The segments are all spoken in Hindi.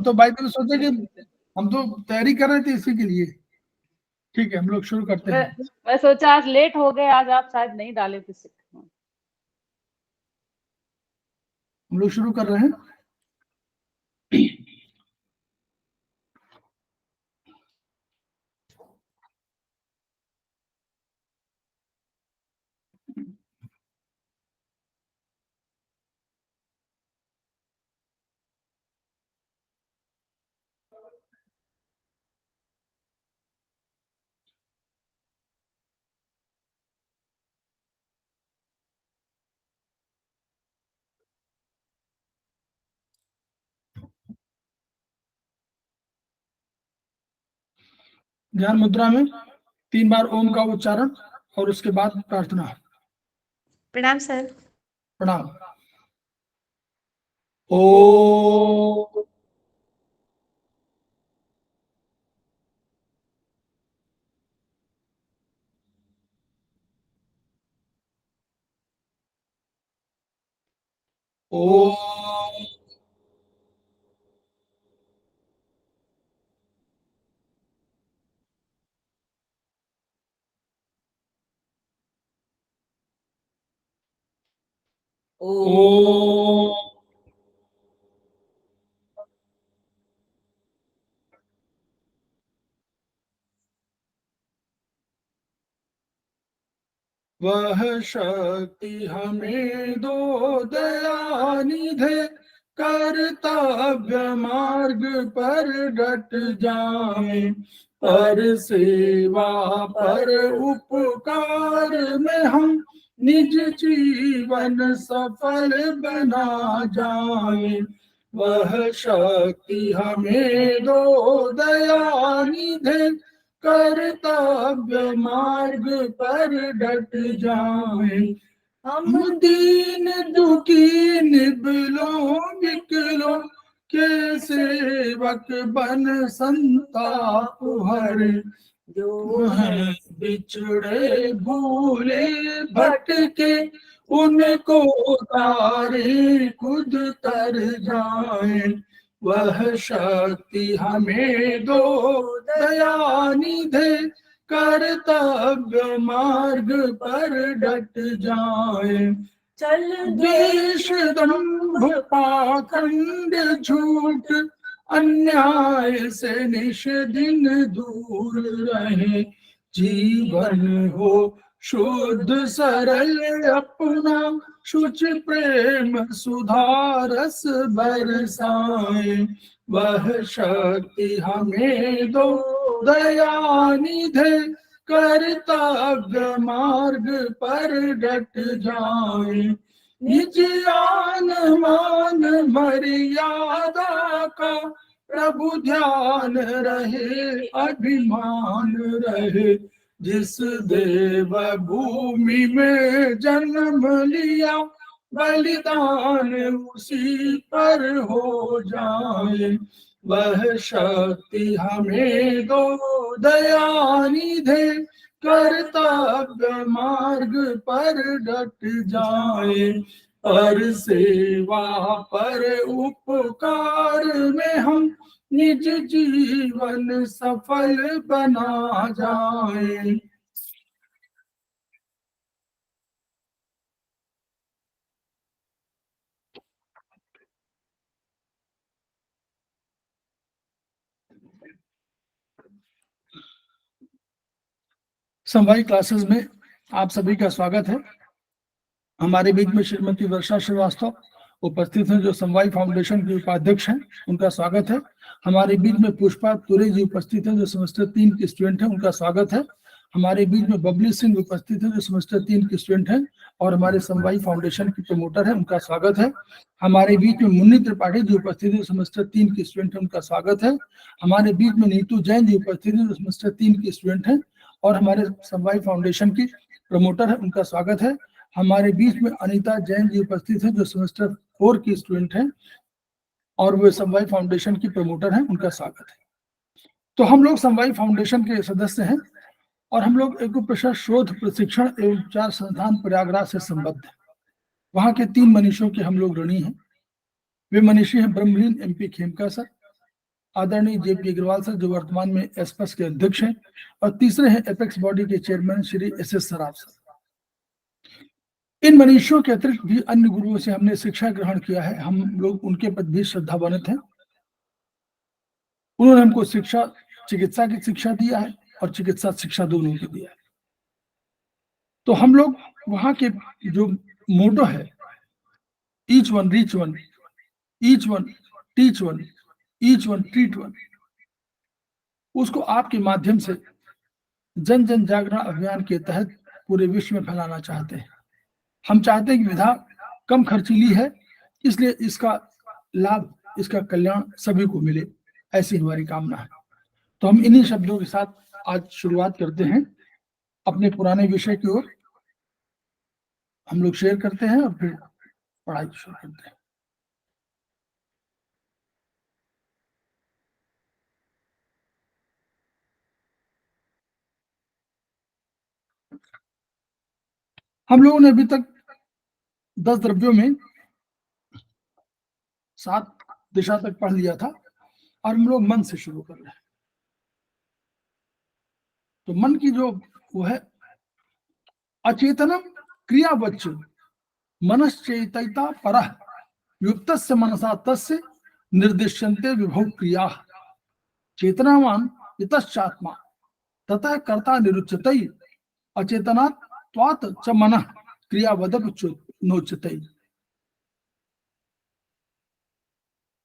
हम तो बाई द वे सोचे कि हम तो तैयारी कर रहे थे इसी के लिए। ठीक है, हम लोग शुरू करते हैं। मैं सोचा आज लेट हो गए, आज आप शायद नहीं डाले थे। हम लोग शुरू कर रहे हैं। ध्यान मुद्रा में 3 बार ओम का उच्चारण और उसके बाद प्रार्थना। प्रणाम सर। प्रणाम। ओ ओ ओ वह शक्ति हमें दो दयानिधे, कर्तव्य मार्ग पर डट जाए, पर सेवा पर उपकार में हम निज जीवन सफल बना जाए। वह शक्ति हमें दो दयानिधे, कर्तव्य मार्ग पर डट जाए। हम दीन दुखी निबलों निकलो के सेवक बन संताप हर, जो है बिछड़े भूले भटके उनको तारे खुद तर जाए। वह शक्ति हमें दो दयानिधे, कर्तव्य मार्ग पर डट जाए। चल द्वेष दंभ पाखंड झूठ अन्याय से निश दिन दूर रहे, जीवन हो शुद्ध सरल अपना, शुच प्रेम सुधारस बरसाए। वह शक्ति हमें दो दयानिधे, कर्तव्य मार्ग पर डट जाए। निज आन मान मर्यादा का प्रभु ध्यान रहे, अभिमान रहे, जिस देव भूमि में जन्म लिया, बलिदान उसी पर हो जाए। वह शक्ति हमें दो दयानिधे, कर्तव्य मार्ग पर डट जाए, पर सेवा पर उपकार में हम निज जीवन सफल बना जाए। समवायी क्लासेस में आप सभी का स्वागत है। हमारे बीच में श्रीमती वर्षा श्रीवास्तव उपस्थित हैं, जो समवायी फाउंडेशन के उपाध्यक्ष हैं, उनका स्वागत है। हमारे बीच में पुष्पा तुरे जी उपस्थित हैं, जो सेमेस्टर 3 के स्टूडेंट हैं, उनका स्वागत है। हमारे बीच में बबली सिंह उपस्थित हैं, जो सेमेस्टर 3 के स्टूडेंट हैं और हमारे समवायी फाउंडेशन की प्रमोटर है, उनका स्वागत है। हमारे बीच में मुन्नी त्रिपाठी जी उपस्थित है, सेमेस्टर 3 के स्टूडेंट है, उनका स्वागत है। हमारे बीच में नीतू जैन जी उपस्थित है, जो सेमेस्टर 3 के स्टूडेंट हैं और हमारे समवायी फाउंडेशन की प्रमोटर है, उनका स्वागत है। हमारे बीच में अनीता जैन जी उपस्थित हैं, जो सेमेस्टर 4 की स्टूडेंट हैं और वो समवायी फाउंडेशन की प्रमोटर हैं, उनका स्वागत है। तो हम लोग समवायी फाउंडेशन के सदस्य हैं और हम लोग एक प्रशस्त शोध प्रशिक्षण एवं विचार संस्थान प्रयागराज से संबद्ध है। वहां के 3 मनीषियों के हम लोग ऋणी हैं। वे मनीषी हैं ब्रह्मलीन MP खेमका सर, आदरणीय जेपी अग्रवाल सर, जो वर्तमान में एस्पस के अध्यक्ष हैं, और तीसरे हैं एपेक्स बॉडी के chairman Shri S Saraf sir. इन मनीषियों के अतिरिक्त भी अन्य गुरुओं से हमने शिक्षा ग्रहण किया है, हम लोग उनके प्रति भी श्रद्धावान्वित हैं। उन्होंने हमको शिक्षा, चिकित्सा की शिक्षा दिया है और चिकित्सा शिक्षा दोनों की दिया है। तो हम लोग वहां के जो मोटो है, each one reach one, each one teach one, each one treat one, उसको आपके माध्यम से जन जन जागरण अभियान के तहत पूरे विश्व में फैलाना चाहते हैं। हम चाहते हैं कि विधा कम खर्चीली है, इसलिए इसका लाभ, इसका कल्याण सभी को मिले, ऐसी हमारी कामना है। तो हम इन्हीं शब्दों के साथ आज शुरुआत करते हैं अपने पुराने विषय की ओर। हम लोग शेयर करते हैं और फिर पढ़ाई शुरू करते हैं। हम लोगों ने अभी तक 10 द्रव्यों में 7 दिशा तक पढ़ लिया था और हम लोग मन से शुरू कर रहे हैं। तो मन की जो वो है अचेतनम क्रियावच्च मनश्चेतयिता परः युक्तस्य मनसा तस्य निर्दिश्यन्ते विभव क्रिया चेतनावान इतश्चात्मा ततः कर्ता निरुच्यते अचेतनात् त्वात् च मनः क्रियावदप नोच्यते।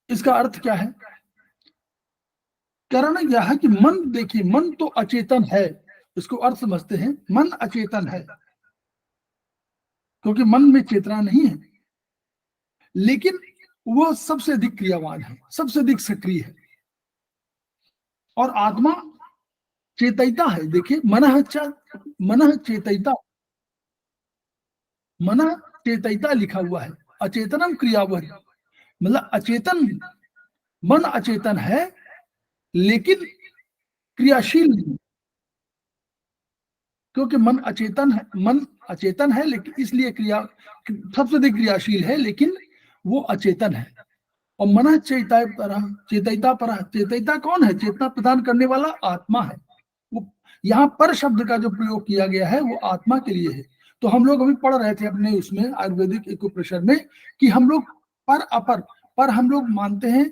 इसका अर्थ क्या है? कारण यह है कि मन, देखिए, मन तो अचेतन है, इसको अर्थ समझते हैं। मन अचेतन है क्योंकि मन में चेतना नहीं है, लेकिन वो सबसे अधिक क्रियावान है, सबसे अधिक सक्रिय है। और आत्मा चेतयिता है। देखिए, मनः चेतयिता, मनः चेतयिता लिखा हुआ है, अचेतनम क्रियावत्, मतलब अचेतन, मन अचेतन है लेकिन क्रियाशील नहीं, क्योंकि मन अचेतन है लेकिन इसलिए क्रिया सबसे अधिक क्रियाशील है, लेकिन वो अचेतन है। और मन चेतयिता पर, चेतयिता कौन है? चेतना प्रदान करने वाला आत्मा है। वो यहाँ पर शब्द का जो प्रयोग किया गया है वो आत्मा के लिए है। तो हम लोग अभी पढ़ रहे थे अपने उसमें आयुर्वेदिक एक्यूप्रेशर में कि हम लोग पर अपर, पर हम लोग मानते हैं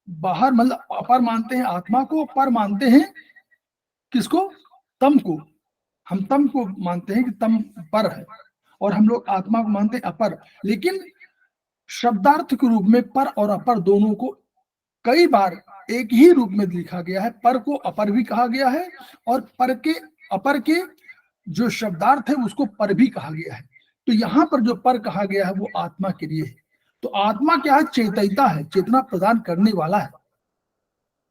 बाहर, मतलब अपर मानते हैं आत्मा को, पर मानते हैं किसको? तम को। हम तम को मानते हैं कि तम पर है, और हम लोग आत्मा को मानते हैं अपर। लेकिन शब्दार्थ के रूप में पर और अपर दोनों को कई बार एक ही रूप में लिखा गया है। पर को अपर भी कहा गया है और पर के, अपर के जो शब्दार्थ है उसको पर भी कहा गया है। तो यहाँ पर जो पर कहा गया है वो आत्मा के लिए है। तो आत्मा क्या है? चेतयिता है, चेतना प्रदान करने वाला है।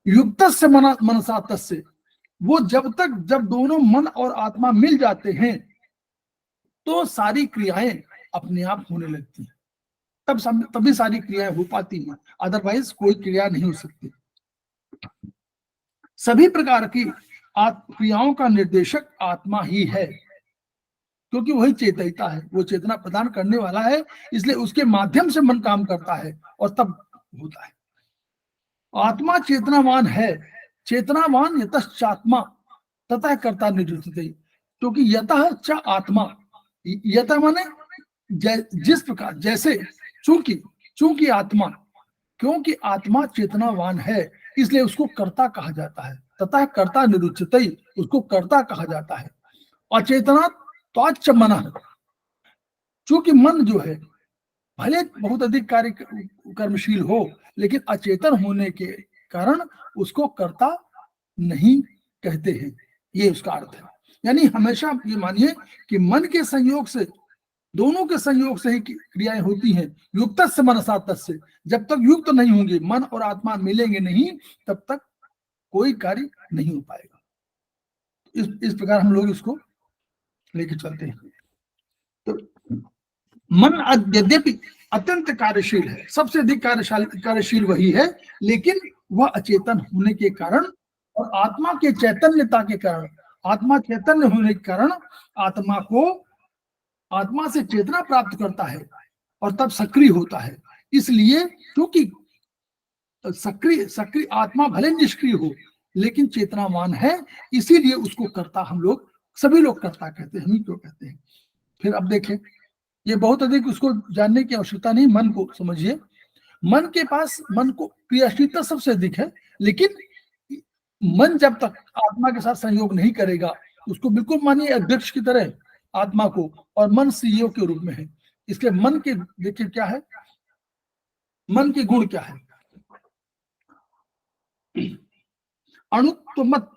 युक्तस्य मनसा तस्य, वो जब दोनों मन और आत्मा मिल जाते हैं तो सारी क्रियाएं अपने आप होने लगती हैं, तभी सारी क्रियाएं हो पाती हैं, अदरवाइज कोई क्रिया नहीं हो सकती। सभी प्रकार की क्रियाओं का निर्देशक आत्मा ही है, क्योंकि वही चेतयिता है, वो चेतना प्रदान करने वाला है, इसलिए उसके माध्यम से मन काम करता है और तब होता है। आत्मा चेतनावान है, चेतनावान यतश्चात्मा ततः कर्ता निरुच्यते, क्योंकि यतः च आत्मा, यतः माने जिस प्रकार, जैसे, चूंकि आत्मा, क्योंकि आत्मा चेतनावान है इसलिए उसको कर्ता कहा जाता है। ततः कर्ता निरुच्यते, उसको कर्ता कहा जाता है। अचेतना त्वाच्च मनः, चूंकि मन जो है भले बहुत अधिक कार्य कर्मशील हो, लेकिन अचेतन होने के कारण उसको कर्ता नहीं कहते हैं, ये उसका अर्थ है। यानी हमेशा ये मानिए कि मन के संयोग से, दोनों के संयोग से ही क्रियाएं होती हैं। युक्तस्य मनसा तस्य, जब तक युक्त नहीं होंगे, मन और आत्मा मिलेंगे नहीं, तब तक कोई कार्य नहीं हो पाएगा। इस प्रकार हम लोग इसको लेके चलते हैं। तो मन यद्यपि अत्यंत कार्यशील है, सबसे अधिक कार्यशील वही है, लेकिन वह अचेतन होने के कारण और आत्मा के चैतन्यता के कारण, आत्मा चैतन्य होने के कारण आत्मा से चेतना प्राप्त करता है और तब सक्रिय होता है। इसलिए क्योंकि सक्रिय सक्रिय आत्मा भले निष्क्रिय हो लेकिन चेतनावान है, इसीलिए उसको कर्ता हम लोग सभी लोग कर्ता कहते हैं, हम ही क्यों कहते हैं। फिर अब देखें, ये बहुत अधिक उसको जानने की आवश्यकता नहीं, मन को समझिए। मन के पास, मन को क्रियाशीलता सबसे अधिक है, लेकिन मन जब तक आत्मा के साथ संयोग नहीं करेगा, उसको बिल्कुल मानिए अध्यक्ष की तरह आत्मा को, और मन सीईओ के रूप में है। इसलिए मन के देखिए क्या है, मन के गुण क्या है। अणुत्वमत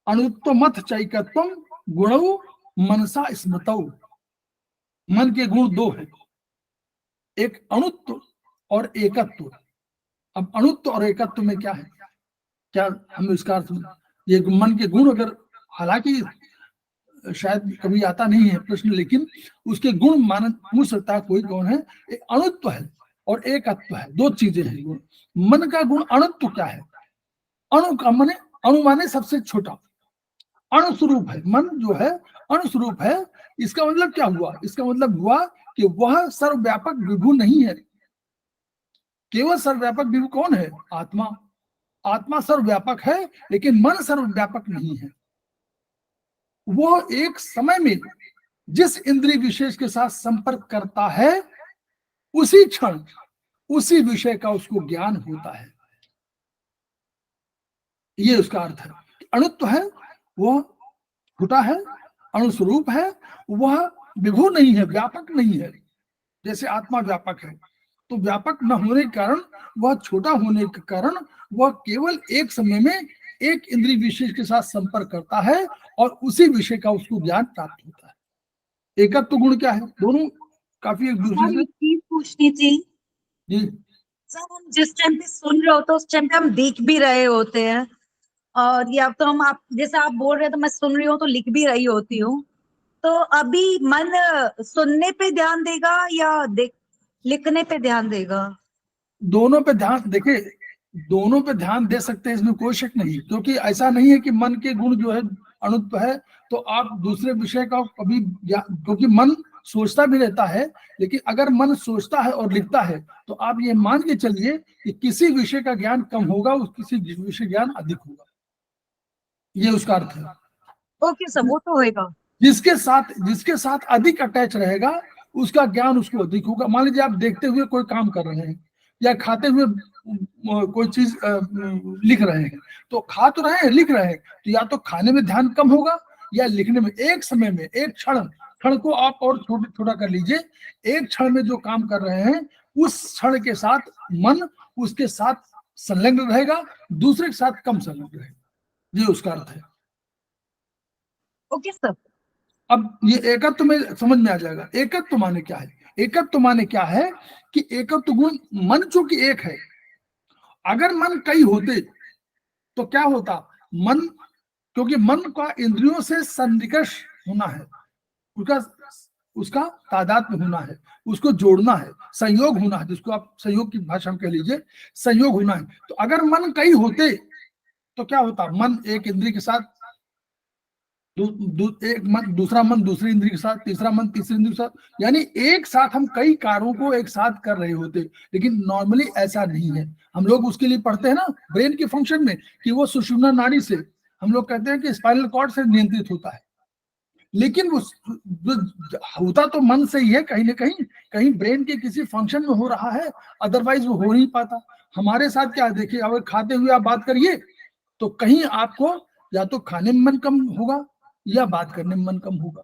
अणुत्वमत चैकत्वम गुणौ मनसा स्मृतौ। मन के गुण दो है, एक अणुत्व और एकत्व। अब अणुत्व और एकत्व में क्या है, क्या हम इसका अर्थ, ये मन के गुण, अगर हालांकि शायद कभी आता नहीं है प्रश्न, लेकिन उसके गुण मान पूछ सकता है कोई कौन है। एक अणुत्व है और एकत्व है, दो चीजें हैं गुण। मन का गुण अणुत्व क्या है, अणु का माने, अणु माने सबसे छोटा, अणुस्वरूप है मन जो है, अणुस्वरूप है। इसका मतलब क्या हुआ, इसका मतलब हुआ कि वह सर्वव्यापक विभु नहीं है। केवल सर्वव्यापक विभु कौन है, आत्मा। आत्मा सर्वव्यापक है लेकिन मन सर्वव्यापक नहीं है। वो एक समय में जिस इंद्रिय विशेष के साथ संपर्क करता है, उसी क्षण उसी विषय का उसको ज्ञान होता है। ये उसका अर्थ है। अणुत्व है, वह छोटा है, अणुस्वरूप है, वह विभु नहीं है, व्यापक नहीं है। जैसे आत्मा व्यापक है, तो व्यापक न होने के कारण, वह छोटा होने के कारण, वह केवल एक समय में एक इंद्रिय विशेष के साथ संपर्क करता है और उसी विषय का उसको ज्ञान प्राप्त होता है। एकत्व गुण क्या है, दोनों काफी एक दूसरे सर से। एक चीज पूछनी थी। जी सर हम जिस टाइम पे सुन रहे होते हैं उस टाइम पे हम देख भी रहे होते हैं, और या तो हम, आप जैसे आप बोल रहे हैं तो मैं सुन रही हूँ तो लिख भी रही होती हूँ। तो अभी मन सुनने पे ध्यान देगा या लिखने पे ध्यान देगा? दोनों पे ध्यान, देखिए दोनों पे ध्यान दे सकते हैं, इसमें कोई शक नहीं। क्योंकि ऐसा नहीं है कि मन के गुण जो है अणुत्व है तो आप दूसरे विषय का कभी, क्योंकि मन सोचता भी रहता है, लेकिन अगर मन सोचता है और लिखता है तो आप ये मान के चलिए कि किसी विषय का ज्ञान कम होगा, उस किसी विषय ज्ञान अधिक होगा। ये उसका अर्थ है। ओके सर, वो तो होएगा। जिसके साथ अधिक अटैच रहेगा उसका ज्ञान उसको अधिक होगा। मान लीजिए आप देखते हुए कोई काम कर रहे हैं या खाते हुए कोई चीज लिख रहे हैं, तो खा तो रहे हैं, लिख रहे हैं, तो या तो खाने में ध्यान कम होगा या लिखने में। एक समय में, एक क्षण को आप और छोटा कर लीजिए, एक क्षण में जो काम कर रहे हैं उस क्षण के साथ मन उसके साथ संलग्न रहेगा, दूसरे के साथ कम संलग्न रहेगा। ये उसका अर्थ है। Okay sir. अब ये एकत्व में समझ में आ जाएगा। एकत्व माने क्या है, एकत्व माने क्या है कि एकत्व गुण, मन चूंकि एक है, अगर मन कई होते तो क्या होता, मन, क्योंकि मन का इंद्रियों से सन्निकर्ष होना है, उसका उसका तादाद में होना है, उसको जोड़ना है, संयोग होना है, जिसको आप संयोग की भाषा में कह लीजिए, संयोग होना है। तो अगर मन कई होते तो क्या होता, मन एक इंद्रिय के साथ, एक मन, दूसरा मन दूसरी इंद्रिय के साथ, तीसरा मन तीसरी इंद्रिय के साथ, यानी एक साथ हम कई कार्यों को एक साथ कर रहे होते। लेकिन नॉर्मली ऐसा नहीं है। हम लोग उसके लिए पढ़ते हैं ना ब्रेन के फंक्शन में कि वो सुषुम्ना नाड़ी से, हम लोग कहते हैं कि स्पाइनल कॉर्ड से नियंत्रित होता है, लेकिन वो होता तो मन से ही है। कहीं ना कहीं ब्रेन के किसी फंक्शन में हो रहा है, अदरवाइज वो हो नहीं पाता। हमारे साथ क्या है, देखिए अगर खाते हुए आप बात करिए तो कहीं आपको या तो खाने में मन कम होगा या बात करने में मन कम होगा।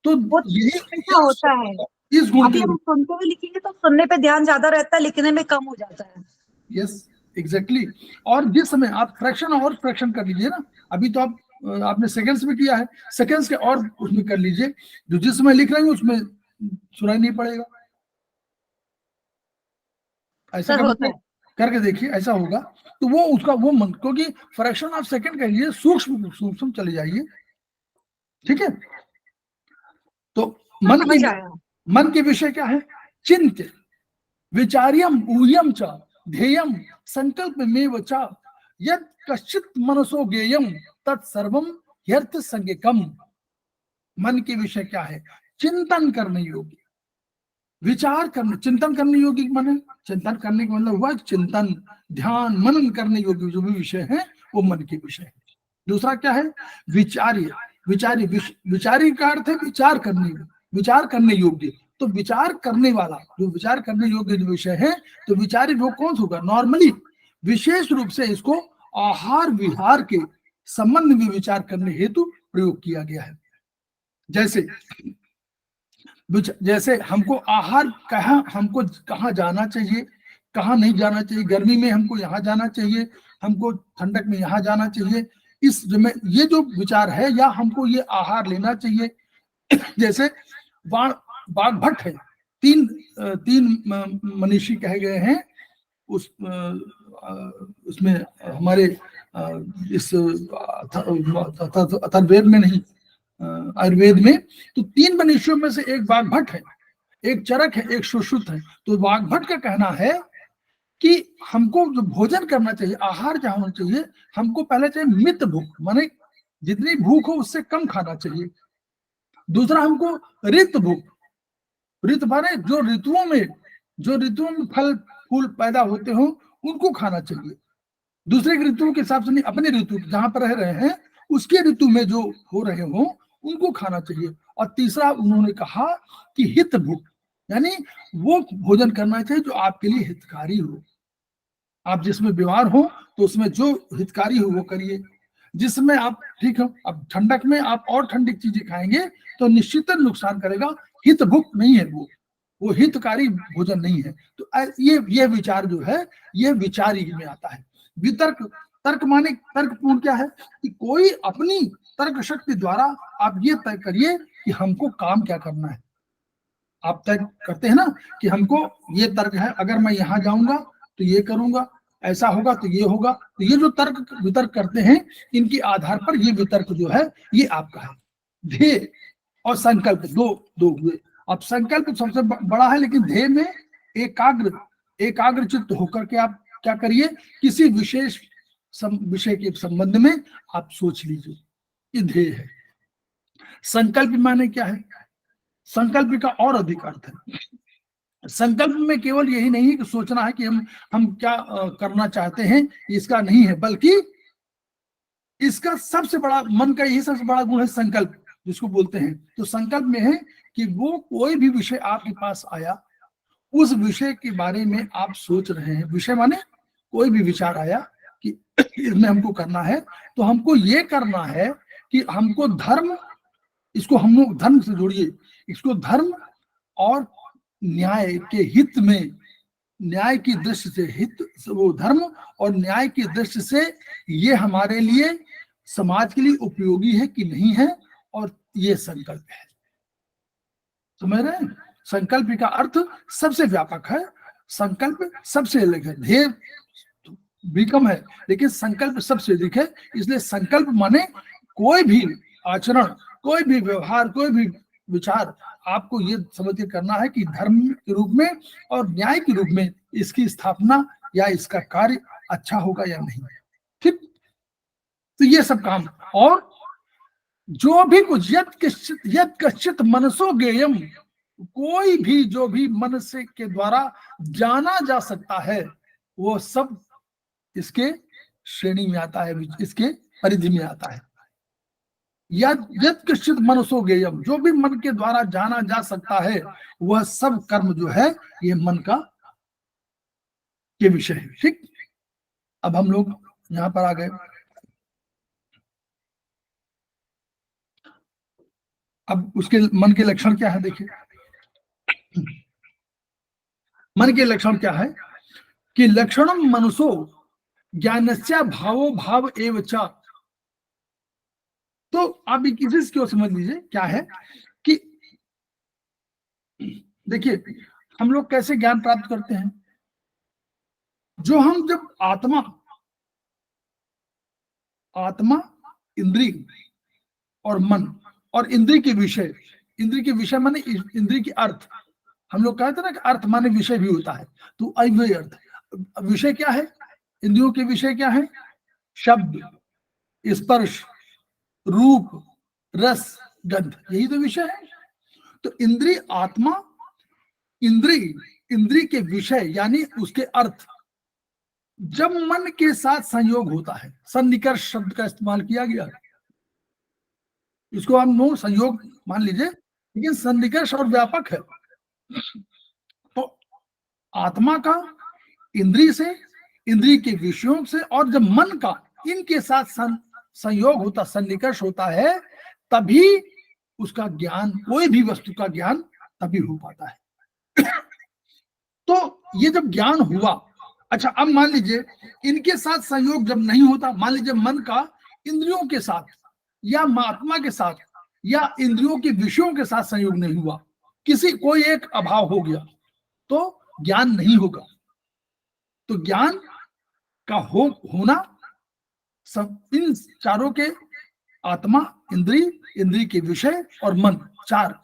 तो वो यही ऐसा होता है। इस गुण अभी के, हम सुनते हुए लिखेंगे तो सुनने पे ध्यान ज्यादा रहता है, लिखने में कम हो जाता है। Yes exactly. और जिस समय आप फ्रैक्शन और फ्रैक्शन कर लीजिए ना, अभी तो आपने सेकंड्स में किया है, सेकंड्स के और उसमें कर लीजिए, जो जिस समय लिख रहे हैं उसमें सुनाई नहीं पड़ेगा। ऐसा सर होता है। करके देखिए, ऐसा होगा। तो वो उसका वो मन, क्योंकि फ्रैक्शन ऑफ सेकंड कह लीजिए, सूक्ष्म सूक्ष्म चले जाइए, ठीक है। तो समझ आया। मन के विषय क्या है, चिंत्य विचार्यम ऊयम च ध्येयम संकल्प में च यद कश्चित मनसो ज्ञेयम तत्सर्वम ह्यर्थ संज्ञकम। मन के विषय क्या है, चिंतन करने योग्य, विचार करने, चिंतन करने योग्य माने चिंतन करने का मतलब हुआ चिंतन, ध्यान, मनन करने योग्य जो भी विषय है वो मन के विषय है। दूसरा क्या है? विचार्य, विचारी, विचारी का अर्थ है विचार करने योग्य। तो विचार करने वाला, जो विचार करने योग्य जो विषय है, तो विचारी वो कौन होगा? नॉर्मली विशेष रूप से इसको आहार विहार के संबंध में विचार करने हेतु प्रयोग किया गया है। जैसे हमको आहार हमको कहाँ जाना चाहिए, कहाँ नहीं जाना चाहिए, गर्मी में हमको यहाँ जाना चाहिए, हमको ठंडक में यहाँ जाना चाहिए, इस ये जो विचार है, या हमको ये आहार लेना चाहिए। जैसे बाघभट्ट है, तीन मनीषी कहे गए हैं उसमें हमारे इस अथर्ववेद में नहीं, आयुर्वेद में, तो तीन मनीषियों में से एक बाघभट्ट है, एक चरक है, एक सुश्रुत है। तो बाघभट्ट का कहना है कि हमको जो भोजन करना चाहिए, आहार जहां होना चाहिए, हमको पहले चाहिए मित भूख, माने जितनी भूख हो उससे कम खाना चाहिए। दूसरा हमको ऋत भूख, ऋत माने जो ऋतुओं में फल फूल पैदा होते हो उनको खाना चाहिए। दूसरे ऋतुओं के हिसाब से नहीं, अपने ऋतु जहां पर रह रहे हैं उसके ऋतु में जो हो रहे हो उनको खाना चाहिए। और तीसरा उन्होंने कहा कि हित भूख, यानी वो भोजन करना चाहिए जो आपके लिए हितकारी हो। आप जिसमें बीमार हो तो उसमें जो हितकारी हो वो करिए। जिसमें आप ठीक हो, अब ठंडक में आप और ठंडी चीजें खाएंगे तो निश्चित नुकसान करेगा, हित भूख नहीं है, वो हितकारी भोजन नहीं है। तो ये विचार जो है ये विचार ही में आता है। वितर्क, तर्क माने तर्कपूर्ण क्या है कि कोई अपनी तर्क शक्ति द्वारा आप ये तय करिए कि हमको काम क्या करना है। आप तय करते हैं ना कि हमको ये तर्क है, अगर मैं यहाँ जाऊंगा तो ये करूंगा, ऐसा होगा तो ये होगा। तो ये जो तर्क वितर्क करते हैं, इनके आधार पर ये वितर्क जो है ये आपका है। ध्येय और संकल्प दो हुए। अब संकल्प सबसे बड़ा है, लेकिन ध्येय में एकाग्र चित्त होकर के आप क्या करिए, किसी विशेष विषय के संबंध में आप सोच लीजिए, ये ध्येय है। संकल्प माने क्या है? संकल्प का और अधिक अर्थ है। संकल्प में केवल यही नहीं है कि सोचना है कि हम क्या करना चाहते हैं, इसका नहीं है, बल्कि इसका सबसे बड़ा, मन का यही सबसे बड़ा गुण है संकल्प, जिसको बोलते हैं। तो संकल्प में है कि वो कोई भी विषय आपके पास आया, उस विषय के बारे में आप सोच रहे हैं। विषय माने कोई भी विचार आया कि इसमें हमको करना है, तो हमको ये करना है कि हमको धर्म, इसको हम लोग धर्म से जोड़िए, इसको धर्म और न्याय के हित में, न्याय की दृष्टि से हित, वो धर्म और न्याय की दृष्टि से ये हमारे लिए, समाज के लिए उपयोगी है कि नहीं है, और ये संकल्प है। समझ रहे हैं? संकल्प का अर्थ सबसे व्यापक है, संकल्प सबसे अलग है। ध्येय भी कम है लेकिन संकल्प सबसे अधिक है। इसलिए संकल्प माने कोई भी आचरण, कोई भी व्यवहार, कोई भी विचार आपको ये समझ के करना है कि धर्म के रूप में और न्याय के रूप में इसकी स्थापना या इसका कार्य अच्छा होगा या नहीं। ठीक, तो ये सब काम। और जो भी कुछ यद कश्चित मनसो ज्ञेयम, कोई भी जो भी मन से के द्वारा जाना जा सकता है, वो सब इसके श्रेणी में आता है, इसके परिधि में आता है। यद कश्चित मनसो ज्ञेयम, जो भी मन के द्वारा जाना जा सकता है, वह सब कर्म जो है ये मन का के विषय है। ठीक, अब हम लोग यहां पर आ गए। अब उसके मन के लक्षण क्या है, देखिए मन के लक्षण क्या है कि लक्षणम मनुषो ज्ञानस्य भावो भाव एव च। तो आप किसी की ओर समझ लीजिए क्या है कि देखिए हम लोग कैसे ज्ञान प्राप्त करते हैं। जो हम जब आत्मा, इंद्रिय और मन और इंद्रिय के विषय माने इंद्रिय के अर्थ, हम लोग कहते हैं ना कि अर्थ माने विषय भी होता है, तो वही अर्थ। विषय क्या है? इंद्रियों के विषय क्या है? शब्द, स्पर्श, रूप, रस, गंध, यही तो विषय है। तो इंद्रिय, आत्मा इंद्री के विषय यानी उसके अर्थ जब मन के साथ संयोग होता है, सन्निकर्ष शब्द का इस्तेमाल किया गया है। इसको हम नो संयोग मान लीजिए, लेकिन सन्निकर्ष और व्यापक है। तो आत्मा का इंद्री से, इंद्री के विषयों से, और जब मन का इनके साथ संयोग होता, सन्निकर्ष होता है, तभी उसका ज्ञान, कोई भी वस्तु का ज्ञान तभी हो पाता है। तो ये जब ज्ञान हुआ, अच्छा अब मान लीजिए इनके साथ संयोग जब नहीं होता, मान लीजिए मन का इंद्रियों के साथ या आत्मा के साथ या इंद्रियों के विषयों के साथ संयोग नहीं हुआ, किसी कोई एक अभाव हो गया, तो ज्ञान नहीं होगा। तो ज्ञान का होना सब इन चारों के, आत्मा, इंद्री, इंद्री के विषय और मन, चार,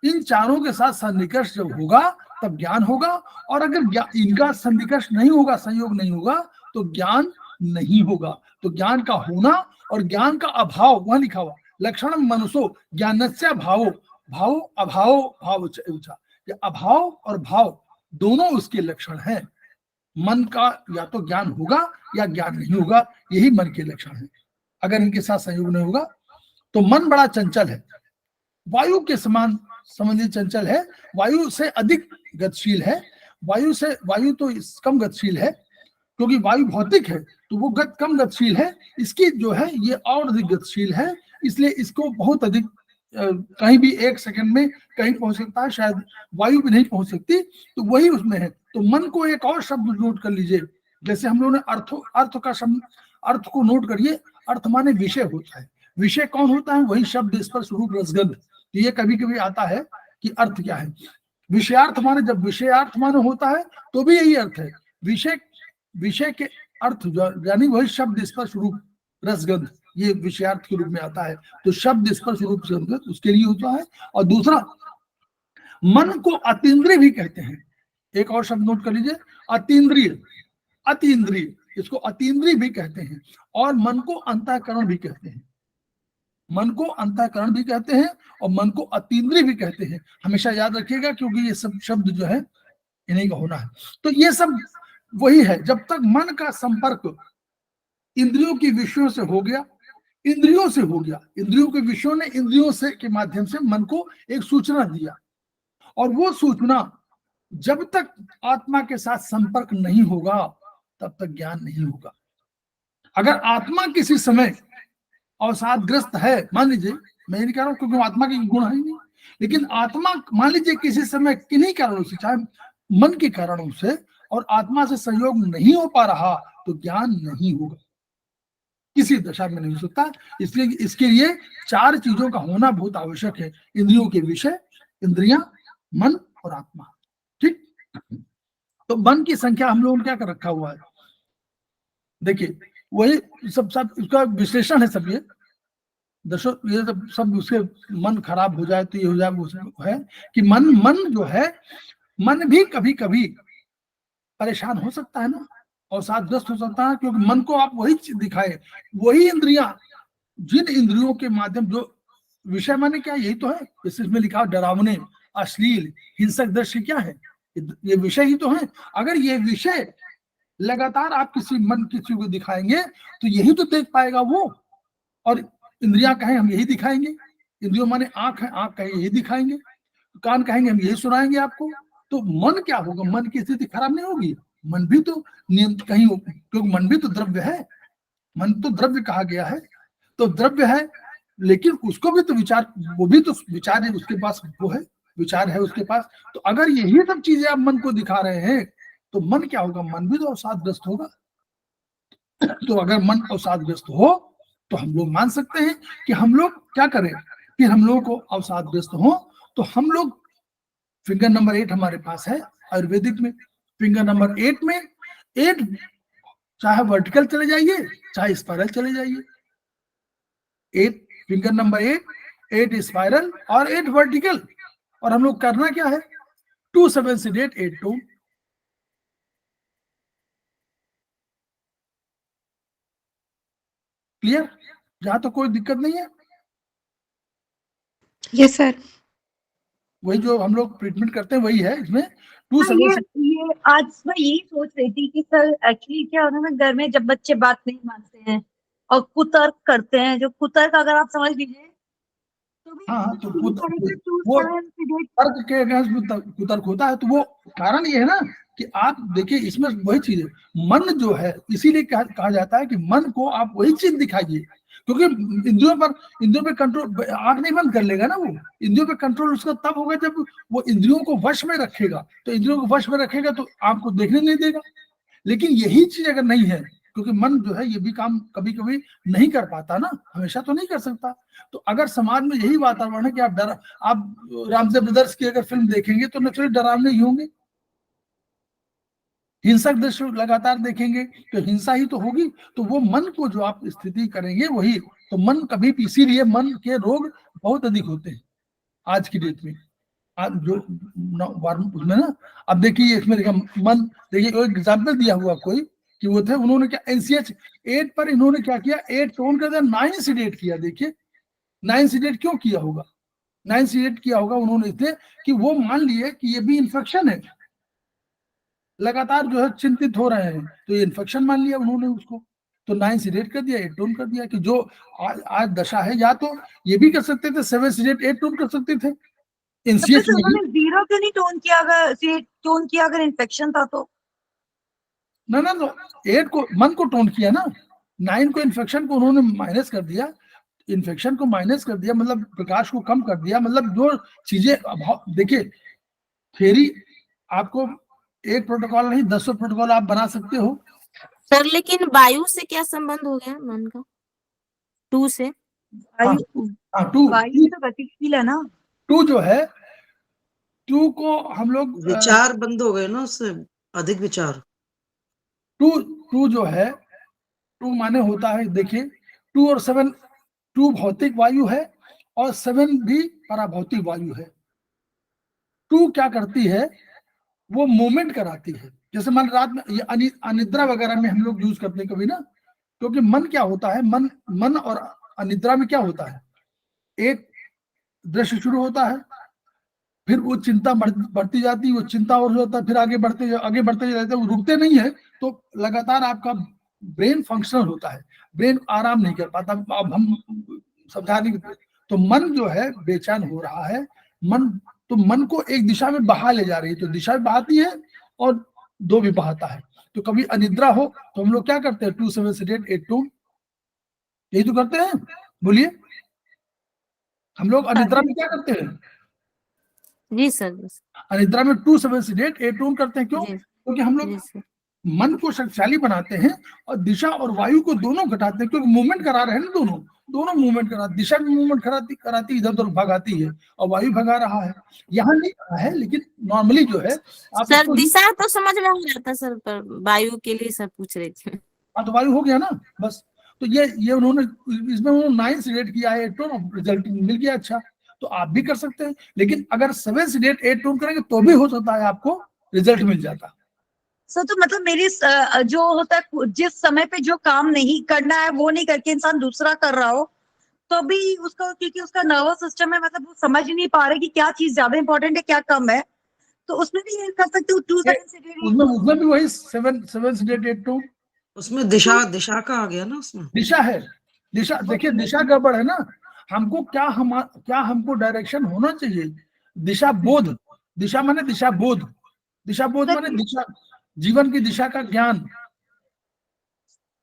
इन चारों के साथ सन्निकर्ष जब होगा तब ज्ञान होगा। और अगर इनका सन्निकर्ष नहीं होगा, संयोग नहीं होगा, तो ज्ञान नहीं होगा। तो ज्ञान का होना और ज्ञान का अभाव, वहां लिखा हुआ लक्षण मनुष्यो ज्ञानस्य भावो, भाव अभाव भाव च, अभाव और भाव दोनों उसके लक्षण हैं। मन का या तो ज्ञान होगा या ज्ञान नहीं होगा, यही मन के लक्षण है। अगर इनके साथ संयोग नहीं होगा तो मन बड़ा चंचल है, वायु के समान संबंधित चंचल है, वायु से अधिक गतिशील है। वायु तो कम गतिशील है, क्योंकि वायु भौतिक है तो वो कम गतिशील है। इसकी जो है ये और अधिक गतिशील है, इसलिए इसको बहुत अधिक कहीं भी एक सेकंड में कहीं पहुंच सकता है, शायद वायु भी नहीं पहुंच सकती, तो वही उसमें है। तो मन को एक और शब्द नोट कर लीजिए, जैसे हम लोगों ने अर्थ का शब्द, अर्थ को नोट करिए। अर्थ माने विषय होता है। विषय कौन होता है? वही शब्द, स्पर्श, रूप, रसगंध। ये कभी कभी आता है कि अर्थ क्या है। विषयार्थ माने, जब विषयार्थ माने होता है तो भी यही अर्थ है। विषय के अर्थ यानी वही शब्द, स्पर्श, रूप, रसगंध, ये विषयार्थ के रूप में आता है। तो शब्द, स्पर्श, रूप, रसगंध उसके लिए होता है। और दूसरा, मन को अतीन्द्रिय भी कहते हैं। एक और शब्द नोट कर लीजिए, अतीन्द्रिय। अतीन्द्रिय, इसको अतीन्द्रिय भी कहते हैं, और मन को अंतःकरण भी कहते हैं। मन को अंतःकरण भी कहते हैं और मन को अतीन्द्रिय भी कहते हैं। हमेशा याद रखिएगा, क्योंकि ये सब शब्द जो है इन्हीं का होना है। तो ये सब वही है। जब तक मन का संपर्क इंद्रियों के विषयों से हो गया, इंद्रियों से हो गया, इंद्रियों के विषयों ने इंद्रियों से के माध्यम से मन को एक सूचना दिया, और वो सूचना जब तक आत्मा के साथ संपर्क नहीं होगा तब तक ज्ञान नहीं होगा। अगर आत्मा किसी समय अवसादग्रस्त है, मान लीजिए, मैं नहीं कह रहा हूं क्योंकि आत्मा के गुण है नहीं, लेकिन आत्मा मान लीजिए किसी समय किन्हीं कारणों से, चाहे मन के कारणों से, और आत्मा से संयोग नहीं हो पा रहा, तो ज्ञान नहीं होगा, किसी दशा में नहीं हो सकता। इसलिए इसके लिए चार चीजों का होना बहुत आवश्यक है। इंद्रियों के विषय, इंद्रियां, मन और आत्मा। ठीक। तो मन की संख्या हम लोगों ने क्या कर रखा हुआ है, देखिए, वही सब उसका विश्लेषण है सब। ये दशो, ये सब उसके मन खराब हो जाए तो ये हो जाए, वो है कि मन जो है, मन भी कभी कभी परेशान हो सकता है ना, और साथग्रस्त हो सकता है, क्योंकि मन को आप वही दिखाए, वही इंद्रियां, जिन इंद्रियों के माध्यम, जो विषय माने क्या, यही तो है। इसमें लिखा डरावने, अश्लील, हिंसक दृश्य क्या है, ये विषय ही तो है। अगर ये विषय लगातार आप किसी को दिखाएंगे तो यही तो देख पाएगा वो, और इंद्रियां कहें हम यही दिखाएंगे। इंद्रियों माने आंख है, आंख कहे यही दिखाएंगे, कान कहेंगे हम यही सुनाएंगे आपको। तो मन क्या होगा, मन की स्थिति खराब नहीं होगी। मन भी तो कहीं, क्योंकि मन भी तो द्रव्य है, मन तो द्रव्य कहा गया है, तो द्रव्य है, लेकिन उसको भी तो विचार, वो भी तो विचार है उसके पास, वो है विचार है उसके पास। तो अगर यही सब चीजें आप मन को दिखा रहे हैं तो मन क्या होगा, मन भी तो अवसादग्रस्त होगा। तो अगर मन अवसादग्रस्त हो तो हम लोग मान सकते हैं कि हम लोग क्या करें, फिर हम लोगों को अवसादग्रस्त हो तो हम लोग, फिंगर नंबर 8 हमारे पास है आयुर्वेदिक में। फिंगर नंबर 8 में 8 चाहे वर्टिकल चले जाइए चाहे स्पाइरल चले जाइए। 8 फिंगर नंबर 8 स्पाइरल और 8 वर्टिकल। और हम लोग करना क्या है, 2 7 से 8 8 2। क्लियर? जहां तो कोई दिक्कत नहीं है। Yes sir. वही जो हम लोग ट्रीटमेंट करते हैं वही है इसमें। टू हाँ, ये आज मैं यही सोच रही थी कि सर एक्चुअली क्या होता है ना, घर में जब बच्चे बात नहीं मानते हैं और कुतर्क करते हैं, जो कुतर्क अगर आप समझ लीजिए तो भी हाँ, तो शुरू करेंगे वो 2 से तर्क के अगेंस्ट भी कुतर्क होता है। तो वो कारण ये है ना कि आप देखिए इसमें वही चीज है, मन जो है, इसीलिए कहा जाता है कि मन को आप वही चीज दिखाइए, क्योंकि इंद्रियों पे कंट्रोल, आंख नहीं बंद कर लेगा ना वो, इंद्रियों पे कंट्रोल उसका तब होगा जब वो इंद्रियों को वश में रखेगा। तो इंद्रियों को वश में रखेगा तो आपको देखने नहीं देगा। लेकिन यही चीज अगर नहीं है, क्योंकि मन जो है ये भी काम कभी कभी नहीं कर पाता ना, हमेशा तो नहीं कर सकता। तो अगर समाज में यही वातावरण है कि आप रामदेव ब्रदर्स की अगर फिल्म देखेंगे तो नेचुरली डरावने ही होंगे। हिंसक दृश्य लगातार देखेंगे तो हिंसा ही तो होगी। तो वो मन को जो आप स्थिति करेंगे वही, तो मन कभी भी, इसीलिए मन के रोग बहुत अधिक होते हैं आज की डेट में। आज जो उसमें ना, अब देखिए इसमें देखिए मन, देखिए एक एग्जाम्पल दिया हुआ कोई कि वो थे, उन्होंने क्या NCH 8 पर इन्होंने क्या किया, 8 टोन कर दिया, 9 सीडेट किया। देखिए 9 सीडेट क्यों किया होगा, 9 सीडेट किया होगा उन्होंने इसलिए कि वो मान लिए कि ये भी इन्फेक्शन है, लगातार जो है चिंतित हो रहे हैं, तो ये इन्फेक्शन मान लिया उन्होंने उसको, तो 9 सीडेट कर दिया, 8 टोन कर दिया। कि जो आज दशा है, या तो ये भी कर सकते थे 7 सीडेट 8 टोन कर सकते थे, NCH में उन्होंने 0 क्यों नहीं टोन किया, अगर इन्फेक्शन था तो? ना ना, तो 8 को मन को टोन किया ना, 9 को इन्फेक्शन को उन्होंने माइनस कर दिया, इन्फेक्शन को माइनस कर दिया, मतलब प्रकाश को कम कर दिया। मतलब जो चीजें, देखिए थ्योरी आपको एक प्रोटोकॉल नहीं 10 प्रोटोकॉल आप बना सकते हो सर। लेकिन वायु से क्या संबंध हो गया मन का, 2 से? हाँ, हाँ, टू तो गतिशील है ना। टू जो है, 2 को हम लोग विचार बंद हो गए ना, उससे अधिक विचार। टू जो है, 2 माने होता है, देखिए 2 और 7, 2 भौतिक वायु है और 7 भी पराभौतिक वायु है। 2 क्या करती है, वो मूवमेंट कराती है। जैसे मान रात में ये अनिद्रा वगैरह में हम लोग यूज करते हैं कभी ना, क्योंकि मन क्या होता है, मन और अनिद्रा में क्या होता है, एक दृश्य शुरू होता है, फिर वो चिंता बढ़ती जाती है, वो चिंता और होता है, फिर आगे बढ़ते जाते हैं, वो रुकते नहीं है। तो लगातार आपका ब्रेन फंक्शनल होता है, ब्रेन आराम नहीं कर पाता। अब हम समझा नहीं, तो मन जो है बेचैन हो रहा है, मन को एक दिशा में बहा ले जा रही है, तो दिशा भी बहाती है और 2 भी बहाता है। तो कभी अनिद्रा हो तो हम लोग क्या करते हैं, 2 7 8 8 2, यही तो करते हैं। बोलिए, हम लोग अनिद्रा में क्या करते हैं? जी सर। अनिद्रा में 2 7 8 8 टोन करते हैं। क्यों? क्योंकि हम लोग मन को शक्तिशाली बनाते हैं और दिशा और वायु को दोनों घटाते हैं, क्योंकि मूवमेंट करा रहे हैं ना, दोनों मूवमेंट करा, दिशा भी मूवमेंट कराती इधर उधर भगाती है और वायु भगा रहा है। यहाँ नहीं करा है, लेकिन नॉर्मली जो है आप सर दिशा तो समझ में आ जाता सर, पर वायु के लिए सर पूछ रही थी। हाँ, तो वायु हो गया ना बस। तो ये उन्होंने इसमें 9 सीडेट किया है, 8 टोन, रिजल्ट मिल गया अच्छा। तो आप भी कर सकते हैं, लेकिन अगर 7 सीडेट 8 टोन करेंगे तो भी हो सकता है आपको रिजल्ट मिल जाता। सर तो मतलब मेरी जो होता है, जिस समय पे जो काम नहीं करना है वो नहीं करके इंसान दूसरा कर रहा हो, तो भी उसका, क्योंकि उसका नर्वस सिस्टम है, मतलब वो समझ नहीं पा रहे कि क्या चीज ज्यादा इंपॉर्टेंट है क्या कम है, तो उसमें भी ये कर सकते हो 2 उसमें भी वही 7 सीडेट 8 टोन। उसमें दिशा का आ गया ना, उसमें दिशा है, दिशा देखिए, दिशा गड़बड़ है ना। हमको क्या हमको डायरेक्शन होना चाहिए, दिशा बोध, दिशा माने दिशा बोध, माने दिशा, जीवन की दिशा का ज्ञान।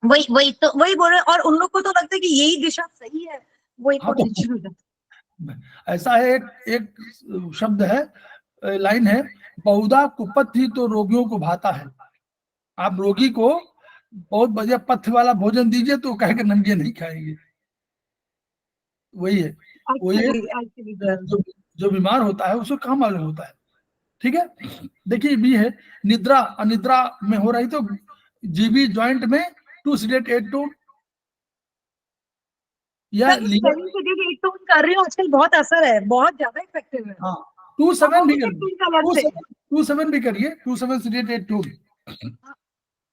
वही बोल रहे, और उन लोग को तो लगता है कि यही दिशा सही है, वो एक हाँ, तो ऐसा है, एक शब्द है, लाइन है, बहुधा कुपथ ही तो रोगियों को भाता है। आप रोगी को बहुत बढ़िया पथ्य वाला भोजन दीजिए तो कह के नमकीन नहीं खाएंगे। वही है, जो बीमार होता है उसको कहाँ मालूम होता है। ठीक है, देखिए भी है, निद्रा अनिद्रा में हो रही तो जीबी जॉइंट में 2 सीडेट 8 टोन, या कर रही हूँ आजकल, बहुत असर है, बहुत ज्यादा इफेक्टिव है। हाँ, 2 7 भी करिए, 2 7 भी करिए, 2 7 सीडेट 8 टोन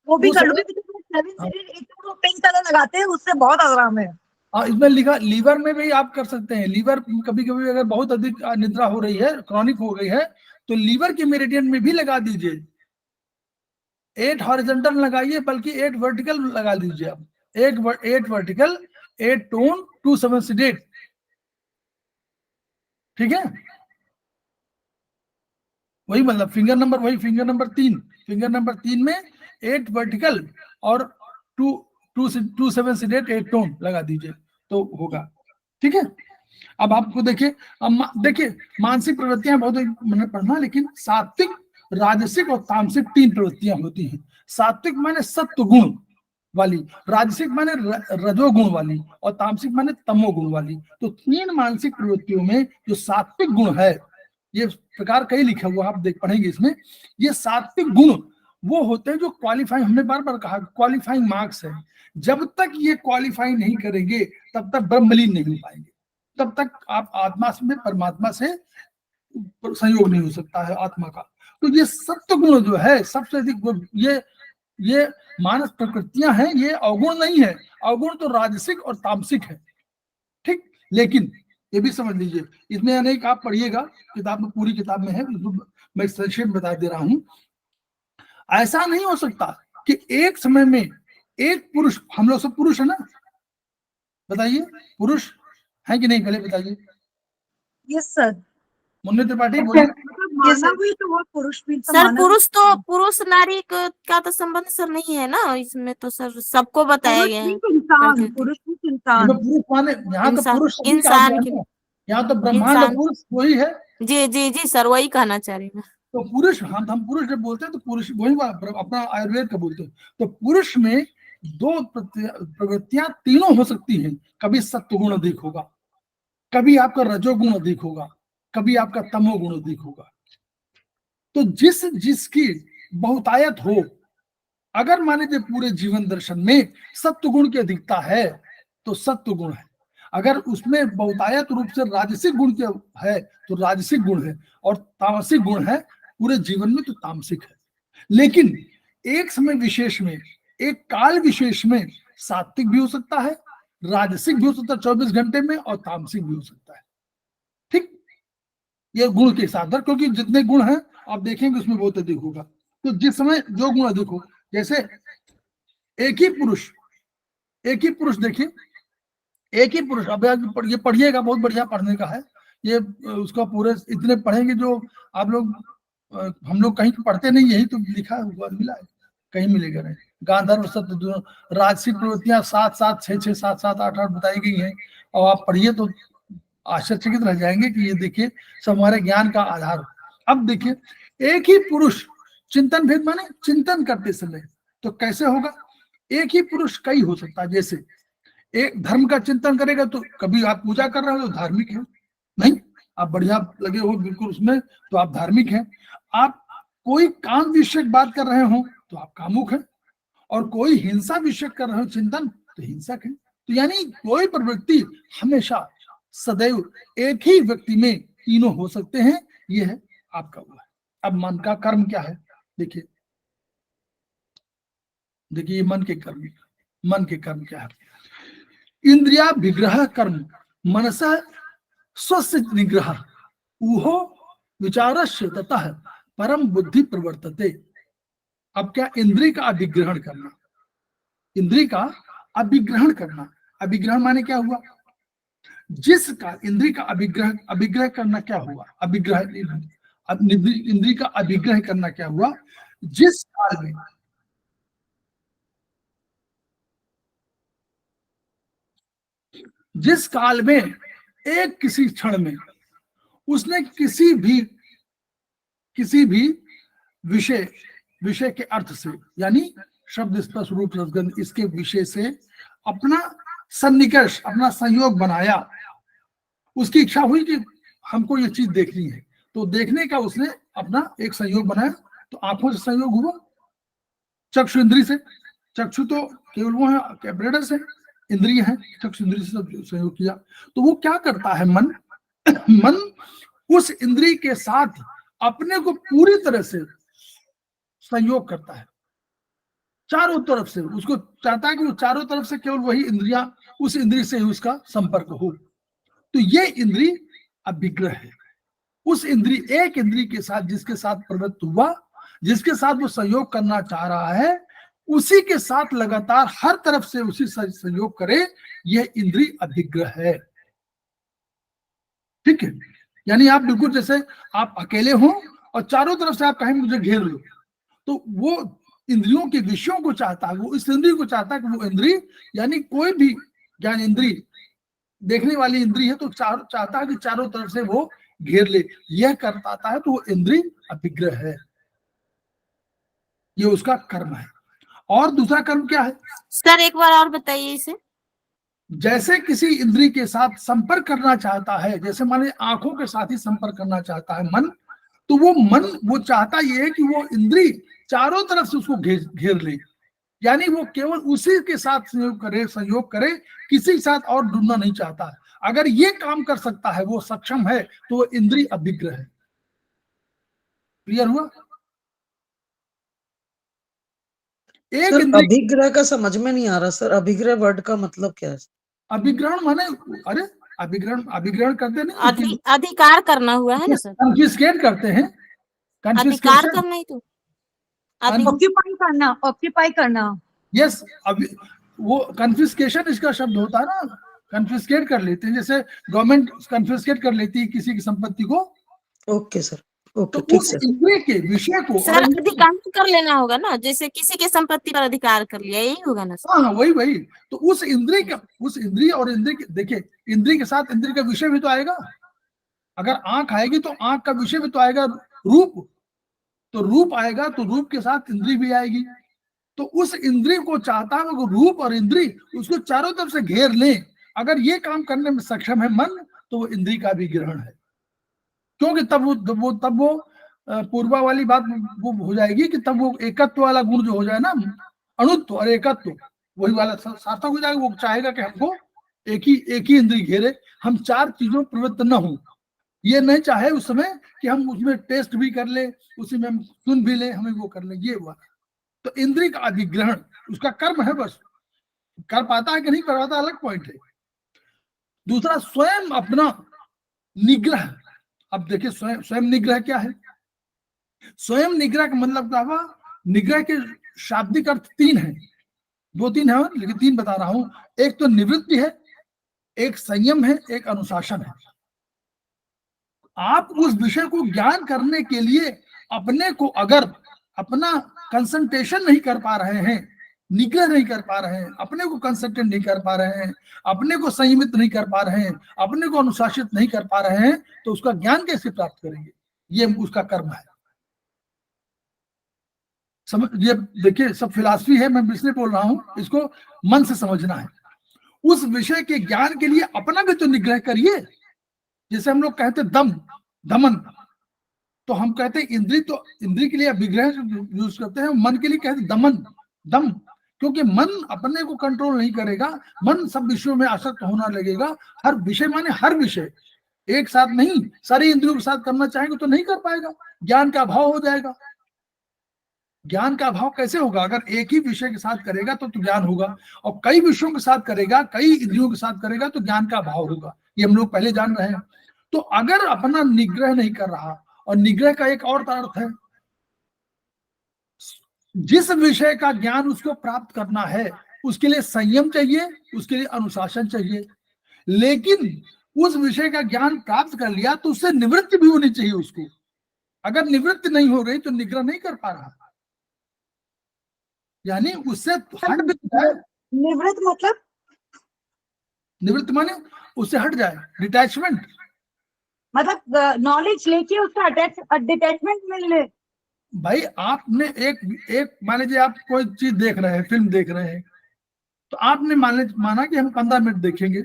वो भी कर लूंगी। 7 सीडेट 8 टोन पिंक कलर लगाते हैं, उससे बहुत आराम है। इसमें लिखा लीवर में भी आप कर सकते हैं। लीवर कभी कभी अगर बहुत अधिक निद्रा हो रही है, क्रॉनिक हो गई है, तो लीवर के मेरिडियन में भी लगा दीजिए। 8 हॉरिजॉन्टल लगाइए, बल्कि 8 वर्टिकल लगा दीजिए आप। 8 वर्टिकल, 8 टोन, 2 7 सीडेट, ठीक है। वही मतलब फिंगर नंबर, वही फिंगर नंबर 3, फिंगर नंबर 3 में 8 वर्टिकल और 2 7 सीडेट 8 टोन लगा दीजिए तो होगा, ठीक है। अब आपको देखिए, देखिए मानसिक प्रवृत्तियां बहुत मैंने पढ़ना, लेकिन सात्विक, राजसिक और तामसिक 3 प्रवृत्तियां होती हैं। सात्विक माने सत्व गुण वाली, राजसिक माने रजोगुण वाली, और तामसिक माने तमोगुण वाली। तो 3 मानसिक प्रवृत्तियों में जो सात्विक गुण है, ये प्रकार कई लिखा हुआ आप देख पढ़ेंगे इसमें, ये सात्विक गुण वो होते हैं जो क्वालिफाइंग, हमने बार बार कहा क्वालिफाइंग मार्क्स है। जब तक ये क्वालिफाई नहीं करेंगे तब तक ब्रह्मलीन नहीं हो पाएंगे, तब तक आप आत्मा में, परमात्मा से संयोग नहीं हो सकता है आत्मा का। तो ये सत्व गुण जो है सबसे अधिक, ये मानस प्रकृतियां हैं, ये अवगुण नहीं है। अवगुण तो राजसिक और तामसिक है, ठीक। लेकिन ये भी समझ लीजिए, इसमें अनेक आप पढ़िएगा, किताब में, पूरी किताब में है, मैं संक्षेप बता दे रहा हूं। ऐसा नहीं हो सकता कि एक समय में एक पुरुष, हम लोग सब पुरुष है ना, बताइए पुरुष है कि नहीं, पहले बताइए। Yes sir. मुन्नी त्रिपाठी बोलिए। माना हुई तो वो पुरुष भी तो सर माना पुरुष नारी का तो संबंध सर नहीं है ना इसमें, तो सर सबको बताया गया है इंसान, करके। पुरुष भी इंसान। पुरुष माने यहाँ तो इंसान, पुरुष सभी कहा इंसान गया की, है, यहाँ तो ब्रह्मांड इंसान। पुरुष वही है। जी जी जी सर, वही कहना चाह रही हूँ। तो पुरुष, हम पुरुष जब बोलते हैं तो पुरुष वही अपना आयुर्वेद का बोलते हैं। तो पुरुष में 2 प्रवृत्तियां तीनों हो सकती हैं। कभी सत्व गुण अधिक होगा, कभी आपका रजोगुण अधिक होगा, कभी आपका तमोगुण अधिक होगा। तो जिसकी बहुतायत हो, अगर मान लीजिए पूरे जीवन दर्शन में सत्व गुण की अधिकता है तो सत्व गुण है, अगर उसमें बहुतायत रूप से राजसिक गुण के है तो राजसिक गुण है, और तामसिक गुण है पूरे जीवन में तो तामसिक है। लेकिन एक समय विशेष में, एक काल विशेष में सात्विक भी हो सकता है, राजसिक भी हो सकता है 24 घंटे में, और तामसिक भी हो सकता है, ठीक। ये गुण के साथ, क्योंकि जितने गुण हैं आप देखेंगे उसमें बहुत अधिक होगा। तो जिस समय जो गुण अधिक हो, जैसे एक ही पुरुष देखिए, एक ही पुरुष, अब ये पढ़िएगा, बहुत बढ़िया पढ़ने का है ये, उसका पूरे इतने पढ़ेंगे जो आप लोग, हम लोग कहीं पढ़ते नहीं, यही तो लिखा हुआ मिला है, कहीं मिलेगा नहीं। गांधर्व सत्व, राजसिक प्रवृत्तियां 7 7 6 6 7 7 8 8 बताई गई हैं, और आप पढ़िए तो आश्चर्यचकित रह जाएंगे कि ये देखिए सब हमारे ज्ञान का आधार। अब देखिए, एक ही पुरुष चिंतन भेद माने चिंतन करते समय, तो कैसे होगा? एक ही पुरुष कई हो सकता है। जैसे एक धर्म का चिंतन करेगा तो कभी आप पूजा कर रहे हो तो धार्मिक है, नहीं आप बढ़िया लगे हो बिल्कुल उसमें तो आप धार्मिक हैं। आप कोई काम विषय बात कर रहे हो तो आप कामुक हैं, और कोई हिंसा विषय कर रहे हो चिंतन तो हिंसक है। तो यानी कोई प्रवृत्ति हमेशा सदैव एक ही व्यक्ति में तीनों हो सकते हैं, ये है आपका हुआ है। अब मन का कर्म क्या है? देखिए मन के कर्म क्या है? इंद्रिया विग्रह कर्म मनस स्वस्य निग्रह ऊहो विचारस्य ततः परम बुद्धि प्रवर्तते। अब क्या? इंद्रिय का अभिग्रहण करना, इंद्रिय का अभिग्रहण करना। अभिग्रहण माने क्या हुआ? जिसका इंद्रिय का अभिग्रह करना क्या हुआ? इंद्रिय का अभिग्रह करना क्या हुआ? जिस काल में एक किसी क्षण में उसने किसी भी विषय के अर्थ से, यानी शब्द स्पर्श रूप रसगंध, इसके विषय से अपना सन्निकर्ष, अपना संयोग बनाया। उसकी इच्छा हुई कि हमको ये चीज देखनी है, तो देखने का उसने अपना एक संयोग बनाया। तो आंखों से संयोग हुआ, चक्षु इंद्रिय से, चक्षु तो केवल वो है, कैपरेटर से इंद्रिय है, चक्षु इंद्रिय से संयोग किया। तो वो क्या करता है? मन उस इंद्रिय के साथ अपने को पूरी तरह से संयोग करता है। चारों तरफ से उसको चाहता है कि वो चारों तरफ से केवल वही इंद्रियां, उस इंद्री से ही उसका संपर्क हो। तो ये इंद्री अभिग्रह है। उस इंद्री, एक इंद्री के साथ जिसके साथ प्रवृत्त हुआ, जिसके साथ वो संयोग करना चाह रहा है, उसी के साथ लगातार हर तरफ से उसी संयोग करे, यह इंद्री अभिग्रह है। ठीक है, यानी आप बिल्कुल जैसे आप अकेले हो और चारों तरफ से आप कहें मुझे घेर लो, तो वो इंद्रियों के विषयों को चाहता है, वो इस इंद्री को चाहता है कि वो इंद्री, यानी कोई भी ज्ञान इंद्री, देखने वाली इंद्री है, तो चाहता है कि चारों तरफ से वो घेर ले। यह कर पाता है तो वो इंद्री अभिग्रह है, ये उसका कर्म है। और दूसरा कर्म क्या है? सर एक बार और बताइए इसे। जैसे किसी इंद्री के साथ संपर्क करना चाहता है, जैसे माने आंखों के साथ ही संपर्क करना चाहता है मन, तो वो मन वो चाहता ये है कि वो इंद्री चारों तरफ से उसको घेर ले, यानी वो केवल उसी के साथ संयोग करे, किसी के साथ और जुड़ना नहीं चाहता है। अगर ये काम कर सकता है, वो सक्षम है, तो वो इंद्री अभिग्रह है। क्लियर हुआ? एक सर इंद्री, अभिग्रह का समझ में नहीं आ रहा सर, अभिग्रह वर्ड का मतलब क्या है? अभिग्रहण माने, अरे अभिग्रहण करते नहीं, अधिकार करना हुआ है ना सर, कन्फिस्केट करते हैं, अधिकार करना ही तो ऑक्यूपाई करना। यस, अभी वो कन्फिस्केशन इसका शब्द होता है ना, कन्फिस्केट कर लेते हैं, जैसे गवर्नमेंट कन्फिस्केट कर लेती है किसी की संपत्ति को। ओके सर, ओके तो ठीक उस सर। इंद्रिय के विषय को सर अधिकार कर लेना होगा ना, जैसे किसी के संपत्ति पर अधिकार कर लिया, यही होगा ना सर? हाँ वही तो उस इंद्रिय का, उस इंद्रिय और इंद्रिय के, देखिए इंद्रिय के साथ इंद्रिय का विषय भी तो आएगा। अगर आंख आएगी तो आंख का विषय भी तो आएगा, रूप, तो रूप आएगा तो रूप के साथ इंद्री भी आएगी। तो उस इंद्री को चाहता है वो रूप और इंद्री उसको चारों तरफ से घेर ले। अगर ये काम करने में सक्षम है मन, तो वो इंद्री का भी ग्रहण है, क्योंकि तब वो पूर्वा वाली बात वो हो जाएगी कि तब वो एकत्व वाला गुण जो हो जाए ना, अणुत्व और एकत्व, वही वाला सार्थक हो जाएगा। वो चाहेगा कि हमको एक ही इंद्री घेरे, हम चार चीजों प्रवृत्त न हो। ये नहीं चाहे उस समय कि हम उसमें टेस्ट भी कर ले, उसी में हम सुन भी ले, हमें वो कर ले, ये हुआ। तो इंद्रिय का अधिग्रहण उसका कर्म है, बस कर पाता है कि नहीं कर पाता अलग पॉइंट है। दूसरा स्वयं अपना निग्रह। अब देखिए स्वयं निग्रह क्या है? स्वयं निग्रह का मतलब क्या हुआ? निग्रह के शाब्दिक अर्थ तीन है, दो तीन है लेकिन तीन बता रहा हूं। एक तो निवृत्ति है, एक संयम है, एक अनुशासन है। आप उस विषय को ज्ञान करने के लिए अपने को अगर अपना कंसंट्रेशन नहीं कर पा रहे हैं, निग्रह नहीं कर पा रहे हैं, अपने को कंसंट्रेट नहीं कर पा रहे हैं, अपने को संयमित नहीं कर पा रहे हैं, अपने को अनुशासित नहीं कर पा रहे हैं, तो उसका ज्ञान कैसे प्राप्त करेंगे? ये उसका कर्म है। समझ, ये देखिए सब फिलॉसफी है, मैं इसलिए बोल रहा हूं, इसको मन से समझना है। उस विषय के ज्ञान के लिए अपना भी तो निग्रह करिए। जैसे हम लोग कहते दमन, तो हम कहते हैं इंद्री, तो इंद्री के लिए विग्रह यूज करते हैं, मन के लिए कहते दम, क्योंकि मन अपने को कंट्रोल नहीं करेगा, मन सब विषयों में आसक्त होना लगेगा। हर विषय माने हर विषय एक साथ नहीं, सारी इंद्रियों के साथ करना चाहेंगे तो नहीं कर पाएगा, ज्ञान का अभाव हो जाएगा। ज्ञान का अभाव कैसे होगा? अगर एक ही विषय के साथ करेगा तो ज्ञान होगा, और कई विषयों के साथ करेगा, कई इंद्रियों के साथ करेगा तो ज्ञान का अभाव होगा। ये हम लोग पहले जान रहे हैं। तो अगर अपना निग्रह नहीं कर रहा, और निग्रह का एक और अर्थ है, जिस विषय का ज्ञान उसको प्राप्त करना है उसके लिए संयम चाहिए, उसके लिए अनुशासन चाहिए। लेकिन उस विषय का ज्ञान प्राप्त कर लिया तो उससे निवृत्ति भी होनी चाहिए उसको। अगर निवृत्ति नहीं हो रही तो निग्रह नहीं कर पा रहा, यानी उससे हट भी जाए। निवृत्त मतलब? निवृत्त माने उससे हट जाए, डिटैचमेंट, मतलब नॉलेज लेके उसका डिटैचमेंट मिल ले। भाई आपने एक मान लीजिए आप कोई चीज देख रहे हैं, फिल्म देख रहे हैं, तो आपने माना कि हम 15 मिनट देखेंगे,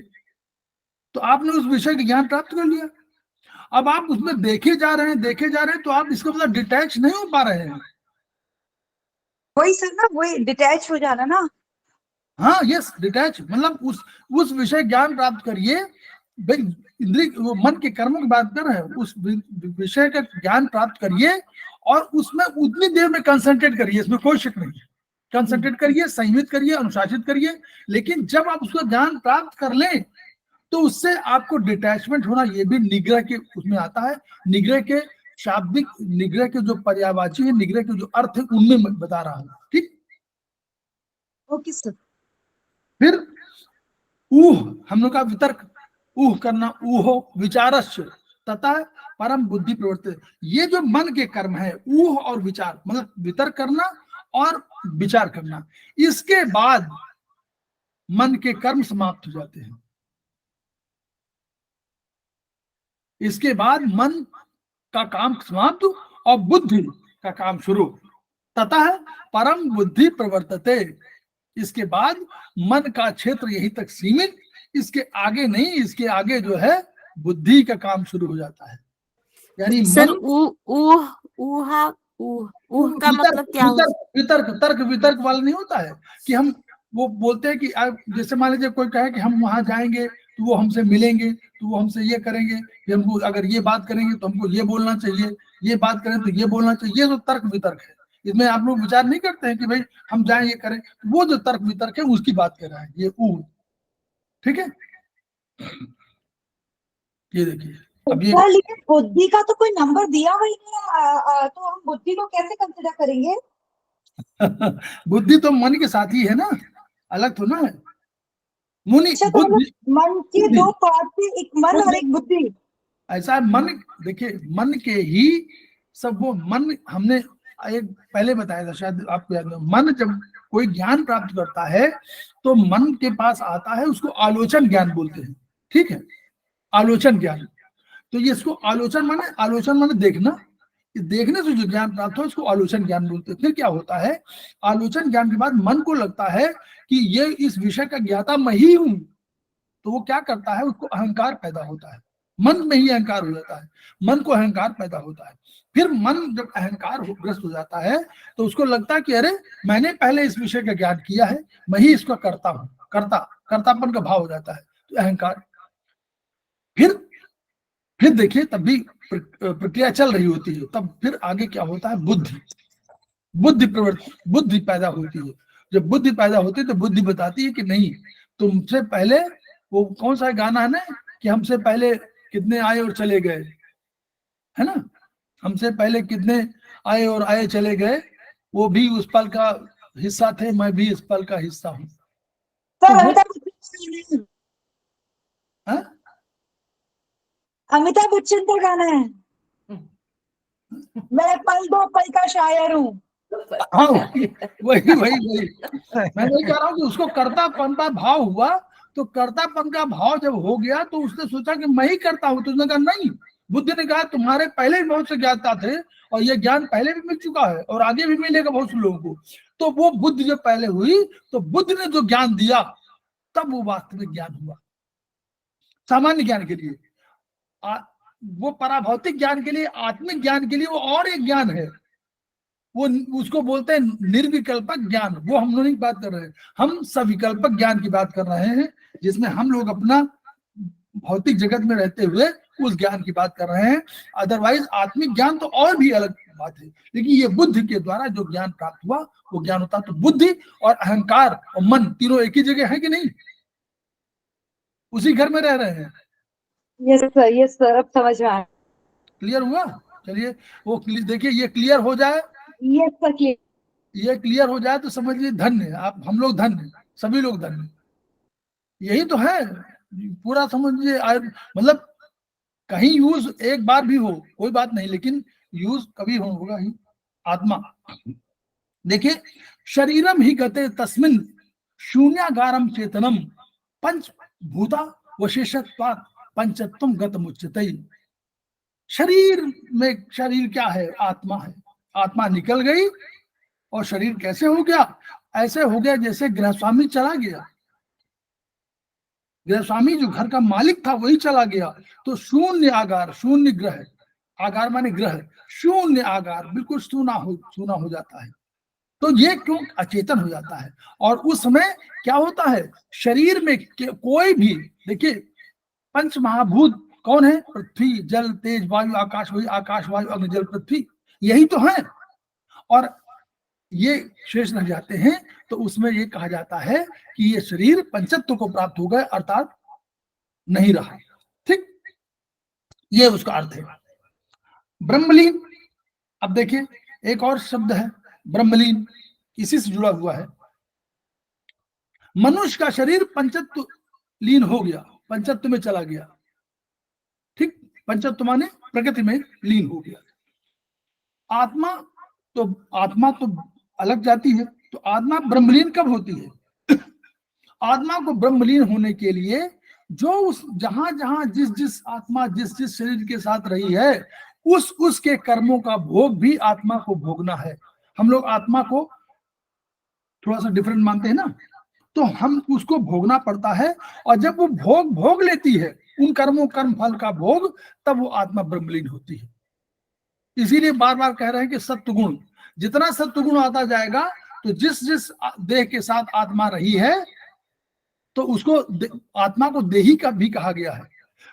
तो आपने उस विषय का ज्ञान प्राप्त कर लिया। अब आप उसमें देखे जा रहे हैं, तो आप इसका मतलब डिटैच नहीं हो पा रहे हैं। वही सर ना, वही डिटैच हो जाना ना। हाँ यस, डिटैच मतलब उस विषय ज्ञान प्राप्त करिए। इंद्रिय वो मन के कर्मों की बात कर रहे हैं, उस विषय का ज्ञान प्राप्त करिए और उसमें उतनी देर में कंसंट्रेट करिए, इसमें कोई शक नहीं है। कंसंट्रेट करिए, संयमित करिए, अनुशासित करिए। लेकिन जब आप उसका ज्ञान प्राप्त कर लें तो उससे आपको डिटैचमेंट होना, ये भी निग्रह के उसमें आता है। निग्रह के शाब्दिक, निग्रह के जो पर्यायवाची है, निग्रह के जो अर्थ है, उनमें मैं बता रहा हूं। ठीक, ओके सर। फिर ऊह, हम लोग का वितर्क, ऊह करना, ऊहो विचारस्य तथा परम बुद्धि प्रवृत्ति। ये जो मन के कर्म है, ऊह और विचार, मतलब वितर्क करना और विचार करना, इसके बाद मन के कर्म समाप्त हो जाते हैं। इसके बाद मन का काम समाप्त और बुद्धि का काम शुरू। तथा परम बुद्धि प्रवर्तते, इसके बाद मन का क्षेत्र यहीं तक सीमित, इसके आगे नहीं, इसके आगे जो है बुद्धि का काम शुरू हो जाता है। यानी सर मन, ऊह का मतलब क्या हुआ? वितर्क, तर्क वितर्क वाला नहीं होता है कि हम वो बोलते हैं कि जैसे मान लीजिए कोई कहे कि हम वहां जाएंगे तो वो हमसे मिलेंगे, तो वो हमसे ये करेंगे, फिर हमको अगर ये बात करेंगे तो हमको ये बोलना चाहिए, ये बात करें तो ये बोलना चाहिए। ये जो तर्क वितर्क है, इसमें आप लोग विचार नहीं करते हैं कि भाई हम जाएं ये करें। वो जो तर्क वितर्क है उसकी बात कर रहा है ये ऊ। ठीक है, ये देखिए अब ये सर लेकिन बुद्धि का तो कोई नंबर दिया हुआ ही नहीं है, तो हम बुद्धि को कैसे कंसिडर करेंगे? बुद्धि तो मन के साथ ही है ना, अलग तो ना है। मुनि अच्छा, तो बुद्धि, मन के दो पार्ट थे, एक मन और एक बुद्धि। ऐसा है मन, देखिए मन के ही सब, वो मन हमने एक पहले बताया था, शायद आपको याद है। मन जब कोई ज्ञान प्राप्त करता है तो मन के पास आता है, उसको आलोचन ज्ञान बोलते हैं। ठीक है, आलोचन ज्ञान। तो ये इसको आलोचन माने देखना, देखने से जो ज्ञान प्राप्त हो इसको आलोचन ज्ञान बोलते हैं। फिर क्या होता है, आलोचन ज्ञान के बाद मन को लगता है कि ये इस विषय का ज्ञाता मैं ही हूं, तो वो क्या करता है, उसको अहंकार पैदा होता है। मन में ही अहंकार हो जाता है, मन को अहंकार पैदा होता है। फिर मन जब अहंकार ग्रस्त हो जाता है तो उसको लगता है कि अरे मैंने पहले इस विषय का ज्ञान किया है, मैं ही इसका करता हूं, कर्तापन का भाव हो जाता है, तो अहंकार। फिर देखिए तब भी प्रक्रिया चल रही होती है, तब फिर आगे क्या होता है, बुद्धि प्रवृत्ति, बुद्धि पैदा होती है। जब बुद्धि पैदा होती है तो बुद्धि बताती है कि नहीं, तुमसे पहले, वो कौन सा गाना है ना कि हमसे पहले कितने आए और चले गए, है ना, हमसे पहले कितने आए और आए चले गए, वो भी उस पल का हिस्सा थे, मैं भी इस पल का हिस्सा हूं। सर तो अमिताभ बच्चन का गाना है, मैं पल दो पल का शायर हूँ। हाँ, वही मैं वही कह रहा हूँ कि उसको कर्तापन का भाव हुआ, तो कर्तापन का भाव जब हो गया तो उसने सोचा कि मैं ही करता हूँ। तो उसने कहा नहीं, बुद्ध ने कहा तुम्हारे पहले भी बहुत से ज्ञाता थे और ये ज्ञान पहले भी मिल चुका है और आगे भी मिलेगा बहुत से लोगों को। तो वो बुद्धि जब पहले हुई तो बुद्ध ने जो ज्ञान दिया तब वो वास्तविक ज्ञान हुआ। सामान्य ज्ञान के लिए, वो पराभौतिक ज्ञान के लिए, आत्मिक ज्ञान के लिए वो और एक ज्ञान है, वो उसको बोलते हैं निर्विकल्पक ज्ञान। वो हम लोग नहीं बात कर रहे हैं, हम सविकल्पक ज्ञान की बात कर रहे हैं, जिसमें हम लोग अपना भौतिक जगत में रहते हुए उस ज्ञान की बात कर रहे हैं। अदरवाइज आत्मिक ज्ञान तो और भी अलग बात है। लेकिन ये बुद्धि के द्वारा जो ज्ञान प्राप्त हुआ वो ज्ञान होता। तो बुद्धि और अहंकार और मन तीनों एक ही जगह है कि नहीं, उसी घर में रह रहे हैं। यस सर, अब समझ में आया। क्लियर हुआ? चलिए वो देखिए, ये क्लियर हो जाए, यस सर, क्लियर। ये क्लियर हो जाए तो समझिए धन्य आप, हम लोग धन्य, सभी लोग धन्य। यही तो है पूरा, समझिए। मतलब कहीं यूज एक बार भी हो कोई बात नहीं, लेकिन यूज कभी होगा ही। आत्मा देखिए, शरीरम ही गते तस्मिन शून्यागारम चेतनम पंच भूता वशेषत्वात् पंचत्वम गतमुच्यते। शरीर में, शरीर क्या है, आत्मा है। आत्मा निकल गई और शरीर कैसे हो गया, ऐसे हो गया जैसे गृहस्वामी चला गया। गृहस्वामी जो घर का मालिक था वही चला गया, तो शून्य आगार, शून्य ग्रह, आगार माने ग्रह, शून्य आगार, बिल्कुल सूना हो जाता है। तो ये क्यों अचेतन हो जाता है। और उस समय क्या होता है, शरीर में कोई भी, देखिए पंच महाभूत कौन है, पृथ्वी जल तेज वायु आकाश, वही आकाश वायु अग्नि जल पृथ्वी, यही तो है। और ये शेष रह जाते हैं, तो उसमें ये कहा जाता है कि ये शरीर पंचत्व को प्राप्त हो गए, अर्थात नहीं रहा। ठीक, ये उसका अर्थ है। ब्रह्मलीन, अब देखिए एक और शब्द है ब्रह्मलीन, इसी से जुड़ा हुआ है। मनुष्य का शरीर पंचत्व लीन हो गया, पंचत्व में चला गया। ठीक, पंचत्व माने प्रकृति में लीन हो गया। आत्मा तो अलग जाती है, तो आत्मा ब्रह्मलीन कब होती है? आत्मा को ब्रह्मलीन होने के लिए जो उस जहां जहां जिस आत्मा जिस शरीर के साथ रही है, उसके कर्मों का भोग भी आत्मा को भोगना है। हम लोग आत्मा को थोड़ा सा डिफरेंट मानते हैं ना, तो हम उसको भोगना पड़ता है, और जब वो भोग लेती है उन कर्म फल का भोग, तब वो आत्मा ब्रह्मलीन होती है। इसीलिए बार बार कह रहे हैं कि सत्वगुण, जितना सत्वगुण आता जाएगा, तो जिस देह के साथ आत्मा रही है, तो उसको आत्मा को देही का भी कहा गया है।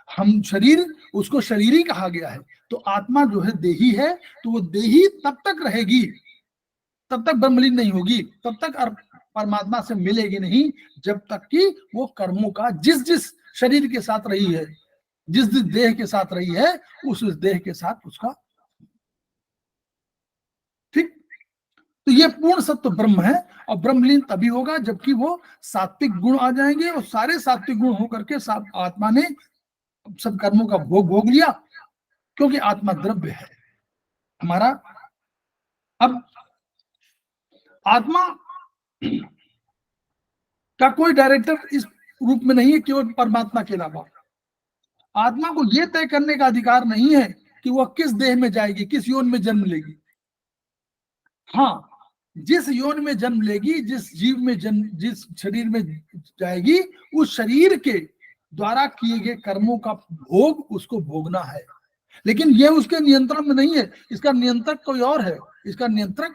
हम शरीर, उसको शरीरी कहा गया है। तो आत्मा जो है देही है, तो वो देही तब तक रहेगी, तब तक ब्रह्मलीन नहीं होगी, तब तक परमात्मा से मिलेगी नहीं, जब तक कि वो कर्मों का जिस शरीर के साथ रही है, जिस देह के साथ रही है, उस देह के साथ उसका। ठीक, तो ये पूर्ण सत्व ब्रह्म है, और ब्रह्मलीन तभी होगा जबकि वो सात्विक गुण आ जाएंगे, और सारे सात्विक गुण होकर के आत्मा ने सब कर्मों का भोग लिया, क्योंकि आत्मा द्रव्य है हमारा। अब आत्मा का कोई डायरेक्टर इस रूप में नहीं है, केवल परमात्मा के अलावा। आत्मा को यह तय करने का अधिकार नहीं है कि वह किस देह में जाएगी, किस योन में जन्म लेगी। हाँ, जिस योन में जन्म लेगी, जिस जीव में जन्म, जिस शरीर में जाएगी, उस शरीर के द्वारा किए गए कर्मों का भोग उसको भोगना है। लेकिन यह उसके नियंत्रण में नहीं है, इसका नियंत्रक कोई और है। इसका नियंत्रक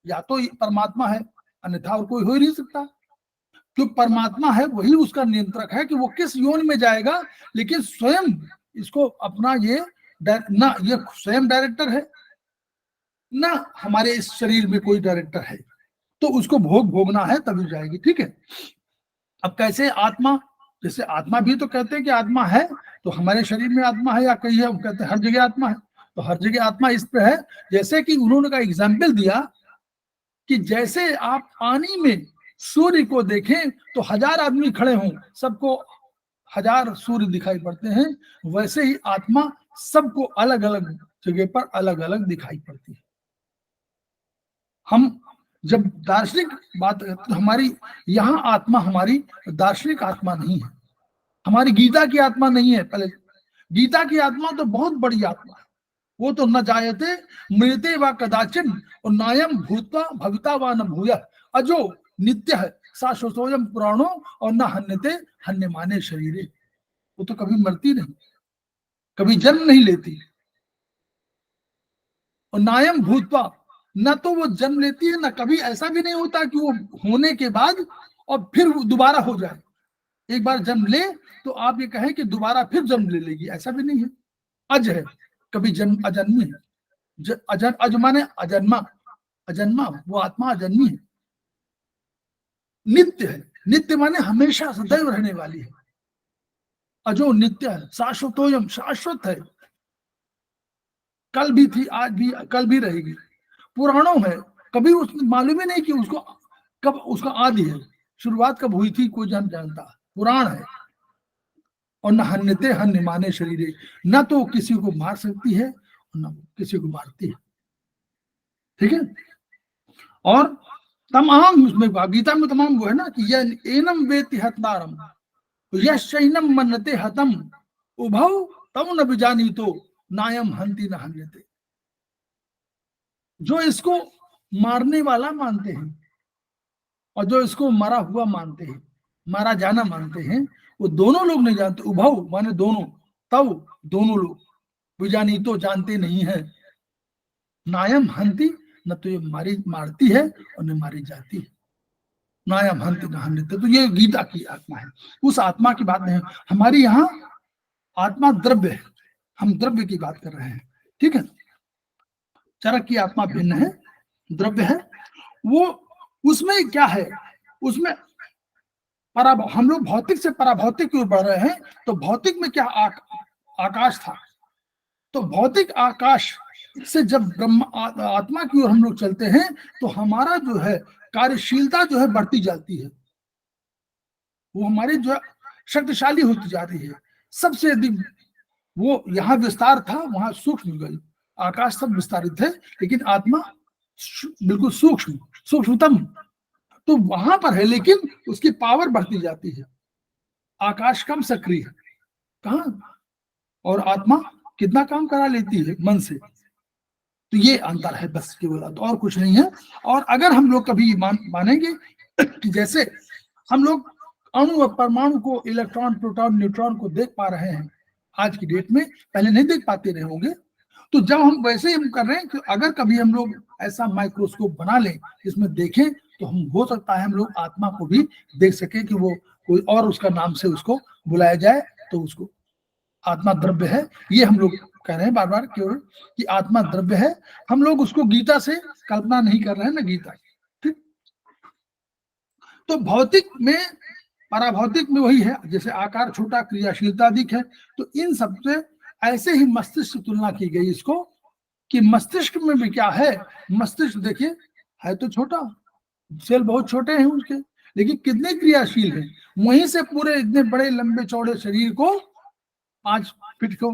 या तो परमात्मा है, अन्यथा और कोई हो ही नहीं सकता। जो परमात्मा है वही उसका नियंत्रक है कि वो किस योन में जाएगा, लेकिन स्वयं इसको अपना ये स्वयं डायरेक्टर है, ना हमारे इस शरीर में कोई डायरेक्टर है, तो उसको भोगना है तभी जाएगी। ठीक है, अब कैसे आत्मा, जैसे आत्मा भी तो कहते हैं कि आत्मा है, तो हमारे शरीर में आत्मा है या कहीं है, वो कहते हैं हर जगह आत्मा है। तो हर जगह आत्मा इस पर है, जैसे कि उन्होंने का एग्जाम्पल दिया कि जैसे आप पानी में सूर्य को देखें तो 1000 आदमी खड़े हों, सबको 1000 सूर्य दिखाई पड़ते हैं, वैसे ही आत्मा सबको अलग अलग जगह पर अलग अलग दिखाई पड़ती है। हम जब दार्शनिक बात, तो हमारी यहाँ आत्मा हमारी दार्शनिक आत्मा नहीं है, हमारी गीता की आत्मा नहीं है। पहले गीता की आत्मा तो बहुत बड़ी आत्मा है, वो तो न जायते मृते व कदाचिन और नायम भूतवा भविता व न भूयः अजो नित्य है शाश्वतोयम पुराणो और न हन्यते हन्यमाने शरीरे। वो तो कभी मरती नहीं, कभी जन्म नहीं लेती। और नायम भूतवा, न तो वो जन्म लेती है, न कभी ऐसा भी नहीं होता कि वो होने के बाद और फिर दोबारा हो जाए। एक बार जन्म ले तो आप ये कहें कि दोबारा फिर जन्म ले लेगी, ऐसा भी नहीं है। अज है, कभी जन्म अजन्मी है। अज माने अजन्मा, अजन्मा, वो आत्मा अजन्मी है। नित्य है, नित्य माने हमेशा सदैव रहने वाली है। अजो नित्य है, शाश्वतोयम, शाश्वत है, कल भी थी, आज भी, कल भी रहेगी। पुराणों है, कभी उसमें मालूम ही नहीं कि उसको कब उसका आदि है, शुरुआत कब हुई थी कोई जानता। पुराण है। और न हन्यते हन्य माने शरीरे, न तो किसी को मार सकती है और न किसी को मारती है। ठीक है, और तमाम उसमें गीता में तमाम वो है ना कि यह एनम वेति हतारम यशैनम मन्नते हतम उभौ तव न बिजानी तो नायम हंति न हन्यते। जो इसको मारने वाला मानते हैं और जो इसको मरा हुआ मानते हैं, मारा जाना मानते हैं, वो दोनों लोग नहीं जानते। उभव माने दोनों, तव दोनों लोग, बिजानी तो जानते नहीं है। नायम हंति, न तो ये मारती है और न मारी जाती है। नायम हंति न हन्यते, तो ये गीता की आत्मा है, उस आत्मा की बात नहीं। हमारी यहाँ आत्मा द्रव्य है, हम द्रव्य की बात कर रहे हैं। ठीक है, चरक की आत्मा भिन्न है, द्रव्य है। वो उसमें क्या है, उसमें हम लोग भौतिक से पराभौतिक की ओर बढ़ रहे हैं। तो भौतिक में क्या आकाश था, तो भौतिक आकाश से जब ब्रह्म आत्मा की ओर हम लोग चलते हैं तो हमारा जो है कार्यशीलता जो है बढ़ती जाती है, वो हमारी जो है शक्तिशाली होती जा रही है। सबसे अधिक वो यहाँ विस्तार था, वहां सूक्ष्म गई। आकाश सब विस्तारित है, लेकिन आत्मा बिल्कुल सूक्ष्मतम तो वहां पर है, लेकिन उसकी पावर बढ़ती जाती है। आकाश कम सक्रिय है कहाँ, और आत्मा कितना काम करा लेती है मन से। तो ये अंतर है बस, केवल और कुछ नहीं है। और अगर हम लोग कभी मानेंगे कि जैसे हम लोग अणु और परमाणु को, इलेक्ट्रॉन, प्रोटॉन, न्यूट्रॉन को देख पा रहे हैं आज की डेट में, पहले नहीं देख पाते रहे होंगे। तो जब हम वैसे हम कर रहे हैं कि अगर कभी हम लोग ऐसा माइक्रोस्कोप बना लें जिसमें देखें, तो हम हो सकता है हम लोग आत्मा को भी देख सके कि वो कोई और उसका नाम से उसको बुलाया जाए, तो उसको आत्मा द्रव्य है। ये हम लोग कह रहे हैं बार बार केवल कि आत्मा द्रव्य है। हम लोग उसको गीता से कल्पना नहीं कर रहे हैं, ना गीता, ठीक। तो भौतिक में, पराभौतिक में वही है, जैसे आकार छोटा, क्रियाशीलता अधिक है। तो इन सबसे ऐसे ही मस्तिष्क की तुलना की गई इसको, कि मस्तिष्क में भी क्या है, मस्तिष्क देखिए है तो छोटा, सेल बहुत छोटे हैं उसके, लेकिन कितने क्रियाशील हैं। वहीं से पूरे इतने बड़े लंबे चौड़े शरीर को, 5 फीट को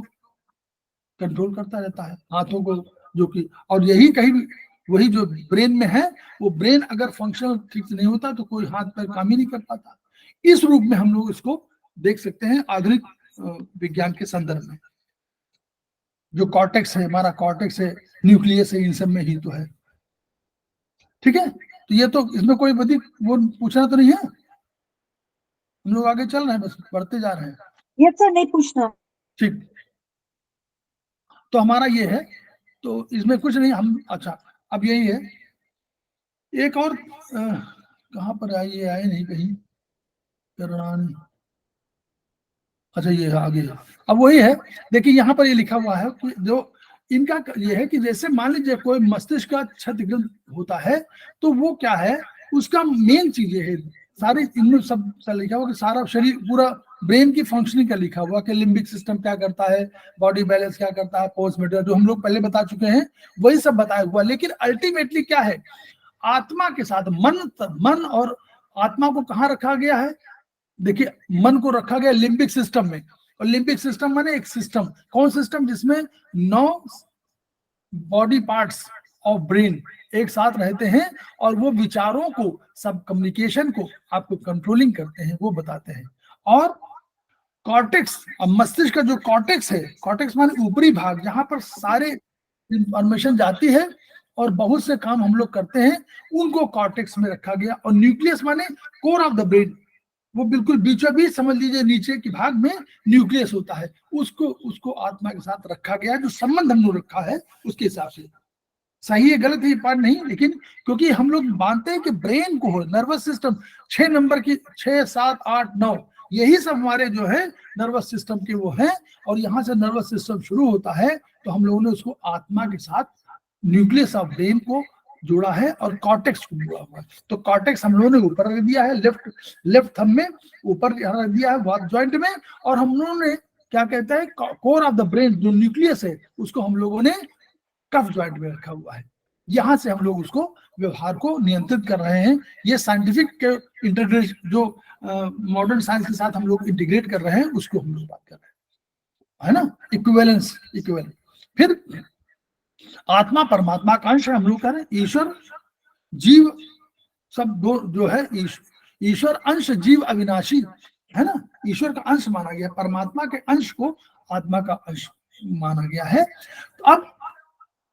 कंट्रोल करता रहता है, हाथों को, जो कि, और यही कहीं वही जो ब्रेन में है, वो ब्रेन अगर फंक्शनल ठीक से नहीं होता तो कोई हाथ पैर काम ही नहीं कर पाता। इस रूप में हम लोग इसको देख सकते हैं आधुनिक विज्ञान के संदर्भ में। जो कॉर्टेक्स है, हमारा कॉर्टेक्स है, न्यूक्लियस है, इन सब में ही तो है, ठीक है। तो ये तो इसमें कोई बड़ी वो पूछना तो नहीं है, हम लोग आगे चल रहे हैं, बस बढ़ते जा रहे हैं। ये सर नहीं पूछना, ठीक। तो हमारा ये है, तो इसमें कुछ नहीं हम, अच्छा अब यही है। एक और कहाँ पर आए, ये आए नहीं कहीं, करणानी, अच्छा ये आगे। अब वही है, देखिए यहाँ पर ये लिखा हुआ है कि जो इनका ये है कि जैसे मान लीजिए कोई मस्तिष्क का क्षतिग्रस्त होता है, तो वो क्या है, उसका मेन चीज है, सारे इनमें सब लिखा हुआ कि सारा शरीर, पूरा ब्रेन की फंक्शनिंग का लिखा हुआ कि लिम्बिक सिस्टम क्या करता है, बॉडी बैलेंस क्या करता है, पोस्ट मेटर, जो हम लोग पहले बता चुके हैं वही सब बताया हुआ। लेकिन अल्टीमेटली क्या है, आत्मा के साथ मन और आत्मा को कहाँ रखा गया है, देखिए मन को रखा गया लिम्बिक सिस्टम में। और लिम्बिक सिस्टम माने एक सिस्टम, कौन सिस्टम, जिसमें 9 बॉडी पार्ट्स ऑफ ब्रेन एक साथ रहते हैं, और वो विचारों को, सब कम्युनिकेशन को आपको कंट्रोलिंग करते हैं, वो बताते हैं। और कॉर्टेक्स, अब मस्तिष्क का जो कॉर्टेक्स है, कॉर्टेक्स माने ऊपरी भाग, जहां पर सारे इंफॉर्मेशन जाती है और बहुत से काम हम लोग करते हैं, उनको कॉर्टेक्स में रखा गया। और न्यूक्लियस माने कोर ऑफ द ब्रेन, वो बिल्कुल बीचों बीच समझ लीजिए, नीचे के भाग में न्यूक्लियस होता है, उसको आत्मा के साथ रखा गया। जो संबंध हम लोग रखा है उसके हिसाब से, सही है गलत है ये पार्ट नहीं, लेकिन क्योंकि हम लोग मानते हैं कि ब्रेन को, नर्वस सिस्टम 6 नंबर की, 6, 7, 8, 9 यही सब हमारे जो है नर्वस सिस्टम के वो हैं। और यहाँ से नर्वस सिस्टम शुरू होता है, तो हम लोगों ने उसको आत्मा के साथ न्यूक्लियस ऑफ ब्रेन को जोड़ा है और कॉर्टेक्स को जोड़ा हुआ है। तो कॉर्टेक्स हम लोगों ने ऊपर रख दिया है, लेफ्ट थंब में ऊपर यहाँ रख दिया है वात जॉइंट में, और हम लोगों ने क्या कहते हैं, कोर ऑफ द ब्रेन जो न्यूक्लियस है उसको हम लोगों ने कफ जॉइंट में रखा हुआ है। यहाँ से हम लोग उसको व्यवहार को नियंत्रित कर रहे हैं। ये साइंटिफिक इंटीग्रेट, जो मॉडर्न साइंस के साथ हम लोग इंटीग्रेट कर रहे हैं, उसको हम लोग बात कर रहे हैं, है ना, इक्विवेलेंस। फिर आत्मा परमात्मा का अंश है, हम लोग कह रहे हैं ईश्वर जीव सब दो जो है, ईश्वर अंश जीव अविनाशी है ना, ईश्वर का अंश माना गया, परमात्मा के अंश को आत्मा का अंश माना गया है। तो अब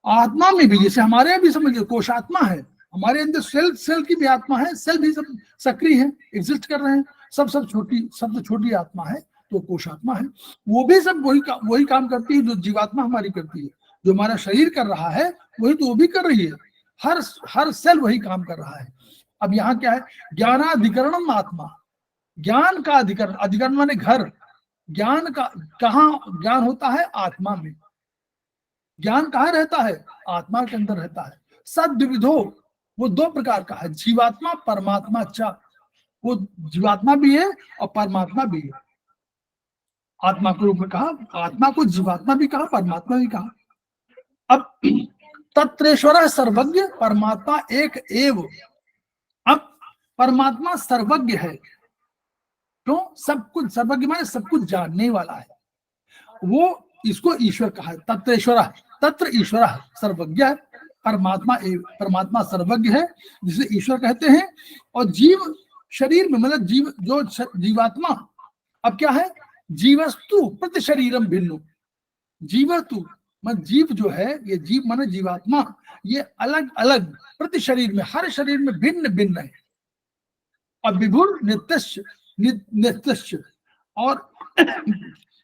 आत्मा में भी, जैसे हमारे भी समझिए कोशात्मा है, हमारे अंदर सेल की भी आत्मा है, सेल भी सब सक्रिय है, एग्जिस्ट कर रहे हैं, सबसे छोटी आत्मा है तो कोशात्मा है। वो भी सब वही काम करती है जो जीवात्मा हमारी करती है, जो हमारा शरीर कर रहा है वही तो वो भी कर रही है, हर सेल वही काम कर रहा है। अब यहाँ क्या है, ज्ञानाधिकरणम आत्मा, ज्ञान का अधिकरण, अधिकरण माने घर, ज्ञान का कहाँ ज्ञान होता है, आत्मा में। ज्ञान कहाँ रहता है, आत्मा के अंदर रहता है। सद्विविधो वो दो प्रकार का है, जीवात्मा परमात्मा च। वो जीवात्मा भी है और परमात्मा भी है। आत्मा के रूप में कहा, आत्मा को जीवात्मा भी कहा, परमात्मा भी कहा। अब तत्रेश्वर सर्वज्ञ, परमात्मा एक एव। अब परमात्मा सर्वज्ञ है, क्यों? सब कुछ सर्वज्ञ माने सब कुछ जानने वाला है, वो इसको ईश्वर कहा है। तत्रेश्वर, तत्र ईश्वर सर्वज्ञ है, परमात्मा परमात्मा सर्वज्ञ है, जिसे ईश्वर कहते हैं। और जीव शरीर में, मतलब जीव जो जीवात्मा, अब क्या है? जीवस्तु प्रति शरीरम भिन्नु। जीवस्तु मतलब जीव जो है, ये जीव माने जीवात्मा, ये अलग अलग प्रति शरीर में, हर शरीर में भिन्न भिन्न है। और विभुर नित्यस्य, नित्यस्य, और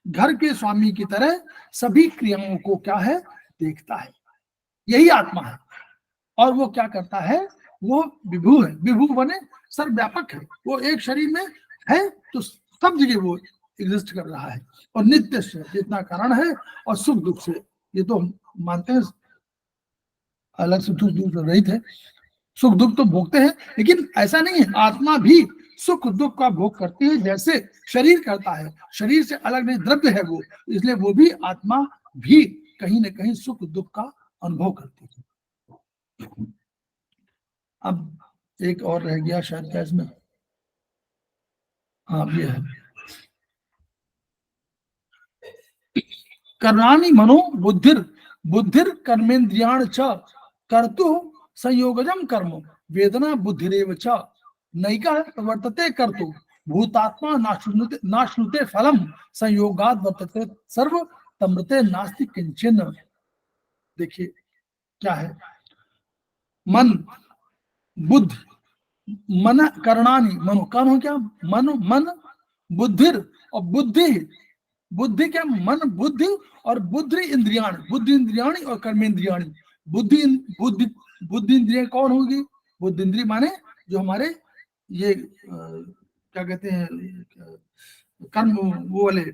घर के स्वामी की तरह सभी क्रियाओं को क्या है? देखता है। यही आत्मा है। और वो क्या करता है? वो विभु है। विभु बने सर्वव्यापक है, वो एक शरीर में है तो सब जगह वो एग्जिस्ट कर रहा है। और नित्य से, जितना कारण है, और सुख दुख से, ये तो हम मानते हैं, अलग से दुख दुख रहित है, सुख दुख तो भोगते हैं, लेकिन ऐसा नहीं है, आत्मा भी सुख दुख का भोग करती है, जैसे शरीर करता है। शरीर से अलग नहीं, द्रव्य है वो, इसलिए वो भी, आत्मा भी कहीं ना कहीं सुख दुख का अनुभव करती है। अब एक और रह गया शायद क्या इसमें, हाँ ये है, कर्णानि मनो बुद्धिर, बुद्धिर कर्मेन्द्रियाण च कर्तु संयोगजम कर्म वेदना बुद्धिरेव च नैका वर्तते कर्तु भूतात्मा नाश्नुते फलम संयोगाद वर्तते सर्व तमृते नास्ति किंचन। देखिए क्या है, मन बुद्धि, मन कर्णानि, मनो कर्ण हो क्या? मन, मन बुद्धिर, और बुद्धि, बुद्धि क्या? मन बुद्धि, और बुद्धि इंद्रियाण, बुद्धि इंद्रियाणी और कर्मेंद्रियाणी। बुद्धि बुद्धि बुद्धि इंद्रिय कौन होगी? बुद्धि इंद्रिय माने जो हमारे ये क्या कहते हैं, कर्म, वो वाले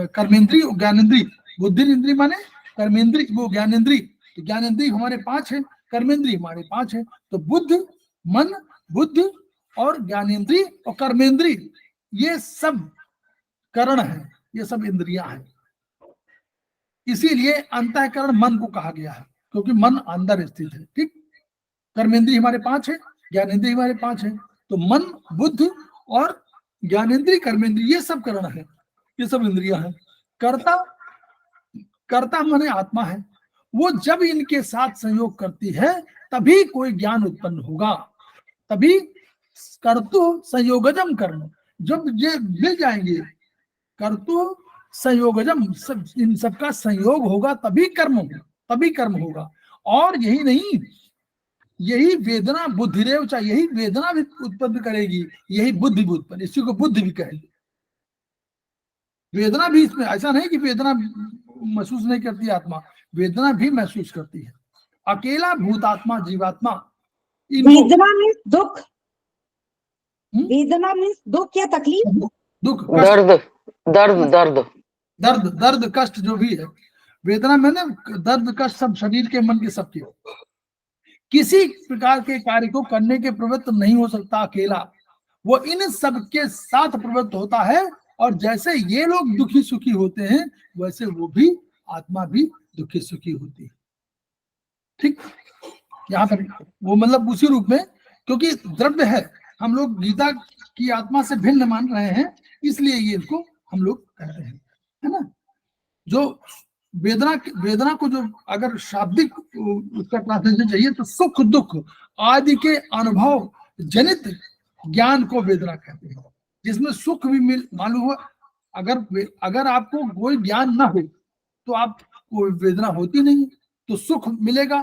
कर्मेंद्रिय और ज्ञानेन्द्रिय। बुद्धि इंद्रिय माने कर्मेंद्रिय, वो ज्ञानेन्द्रिय। तो ज्ञानेन्द्रिय हमारे 5 है, कर्मेंद्रिय हमारे 5 है। तो बुद्धि, मन, बुद्धि और ज्ञानेन्द्रिय और कर्मेंद्रिय, ये सब करण है, ये सब इंद्रियां हैं। इसीलिए अंतःकरण मन को कहा गया है, क्योंकि मन अंदर स्थित है। ठीक, कर्मेंद्रिय हमारे 5 है, ज्ञानेन्द्रिय हमारे 5 है। तो मन, बुद्धि और ज्ञानेन्द्रिय, कर्मेंद्रिय, ये सब करण है, ये सब इंद्रियां हैं। कर्ता, कर्ता माने आत्मा है, वो जब इनके साथ संयोग करती है तभी कोई ज्ञान उत्पन्न होगा, तभी कर्तु संयोगजम कर्म, जब ये मिल जाएंगे, कर्तु संयोगजम, सब इन सबका संयोग होगा तभी कर्म होगा, तभी कर्म होगा। और यही नहीं, यही वेदना बुद्धिरेव च, यही वेदना भी उत्पन्न करेगी, यही बुद्धि भी उत्पन्न, इसी को बुद्धि भी कहेंगे। वेदना भी इसमें, ऐसा नहीं कि वेदना महसूस नहीं करती आत्मा, वेदना भी महसूस करती है। अकेला भूतात्मा जीवात्मा, वेदना मीन्स दुख, वेदना मीन्स दुख या तकलीफ, दुख, दर्द, दर्द, दर्द, दर्द, दर्द, कष्ट जो भी है, वेदना में ना दर्द कष्ट सब शरीर के, मन के, सबके। किसी प्रकार के कार्य को करने के प्रवृत्त नहीं हो सकता अकेला, वो इन सब के साथ प्रवृत्त होता है। और जैसे ये लोग दुखी सुखी होते हैं, वैसे वो भी, आत्मा भी दुखी सुखी होती है। ठीक, यहाँ पर वो मतलब उसी रूप में, क्योंकि द्रव्य है, हम लोग गीता की आत्मा से भिन्न मान रहे हैं, इसलिए ये इसको हम लोग कहते हैं, है ना। जो वेदना को जो अगर शाब्दिक उसका ट्रांसलेशन चाहिए तो सुख दुख आदि के अनुभव जनित ज्ञान को वेदना कहते हैं, जिसमें सुख भी मालूम हो। अगर आपको कोई ज्ञान ना हो तो आपको वेदना होती नहीं, तो सुख मिलेगा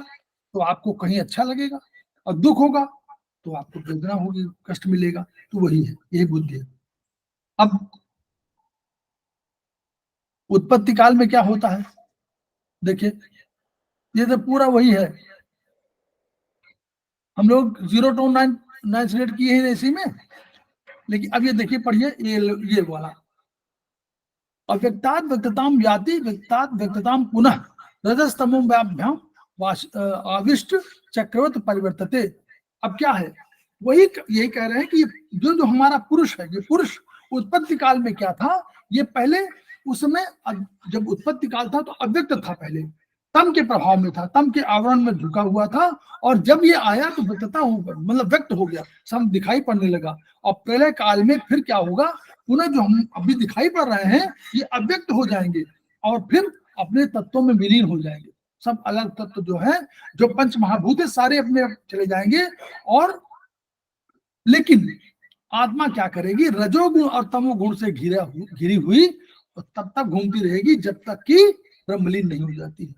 तो आपको कहीं अच्छा लगेगा, और दुख होगा तो आपको वेदना होगी, कष्ट मिलेगा। तो वही है, यही बुद्धि है। अब उत्पत्ति काल में क्या होता है, देखिए ये तो पूरा वही है, हम लोग 0 to 9 से किए हैं इसी में। लेकिन अब ये देखिए, पढ़िए ये वाला, अव्यक्तात् व्यक्तताम याति व्यक्तात् व्यक्तताम पुनः रजस्तमो व्याभ्याम आविष्ट चक्रवत परिवर्तते अब क्या है, यही कह रहे हैं कि जो जो हमारा पुरुष है, ये पुरुष उत्पत्ति काल में क्या था, ये पहले उस समय जब उत्पत्ति काल था तो अव्यक्त था, पहले तम के प्रभाव में था, तम के आवरण में झुका हुआ था, और जब ये आया तो व्यक्तता मतलब व्यक्त हो गया, सब दिखाई पड़ने लगा। और प्रलय काल में फिर क्या होगा, पुनः जो हम अभी दिखाई पड़ रहे हैं ये अव्यक्त हो जाएंगे और फिर अपने तत्वों में विलीन हो जाएंगे। सब अलग तत्व जो है, जो पंच महाभूत है, सारे अपने आप चले जाएंगे। और लेकिन आत्मा क्या करेगी, रजोगुण और तमोगुण से घिरी हुई और तब तक घूमती रहेगी जब तक कि ब्रह्मलीन नहीं हो जाती है।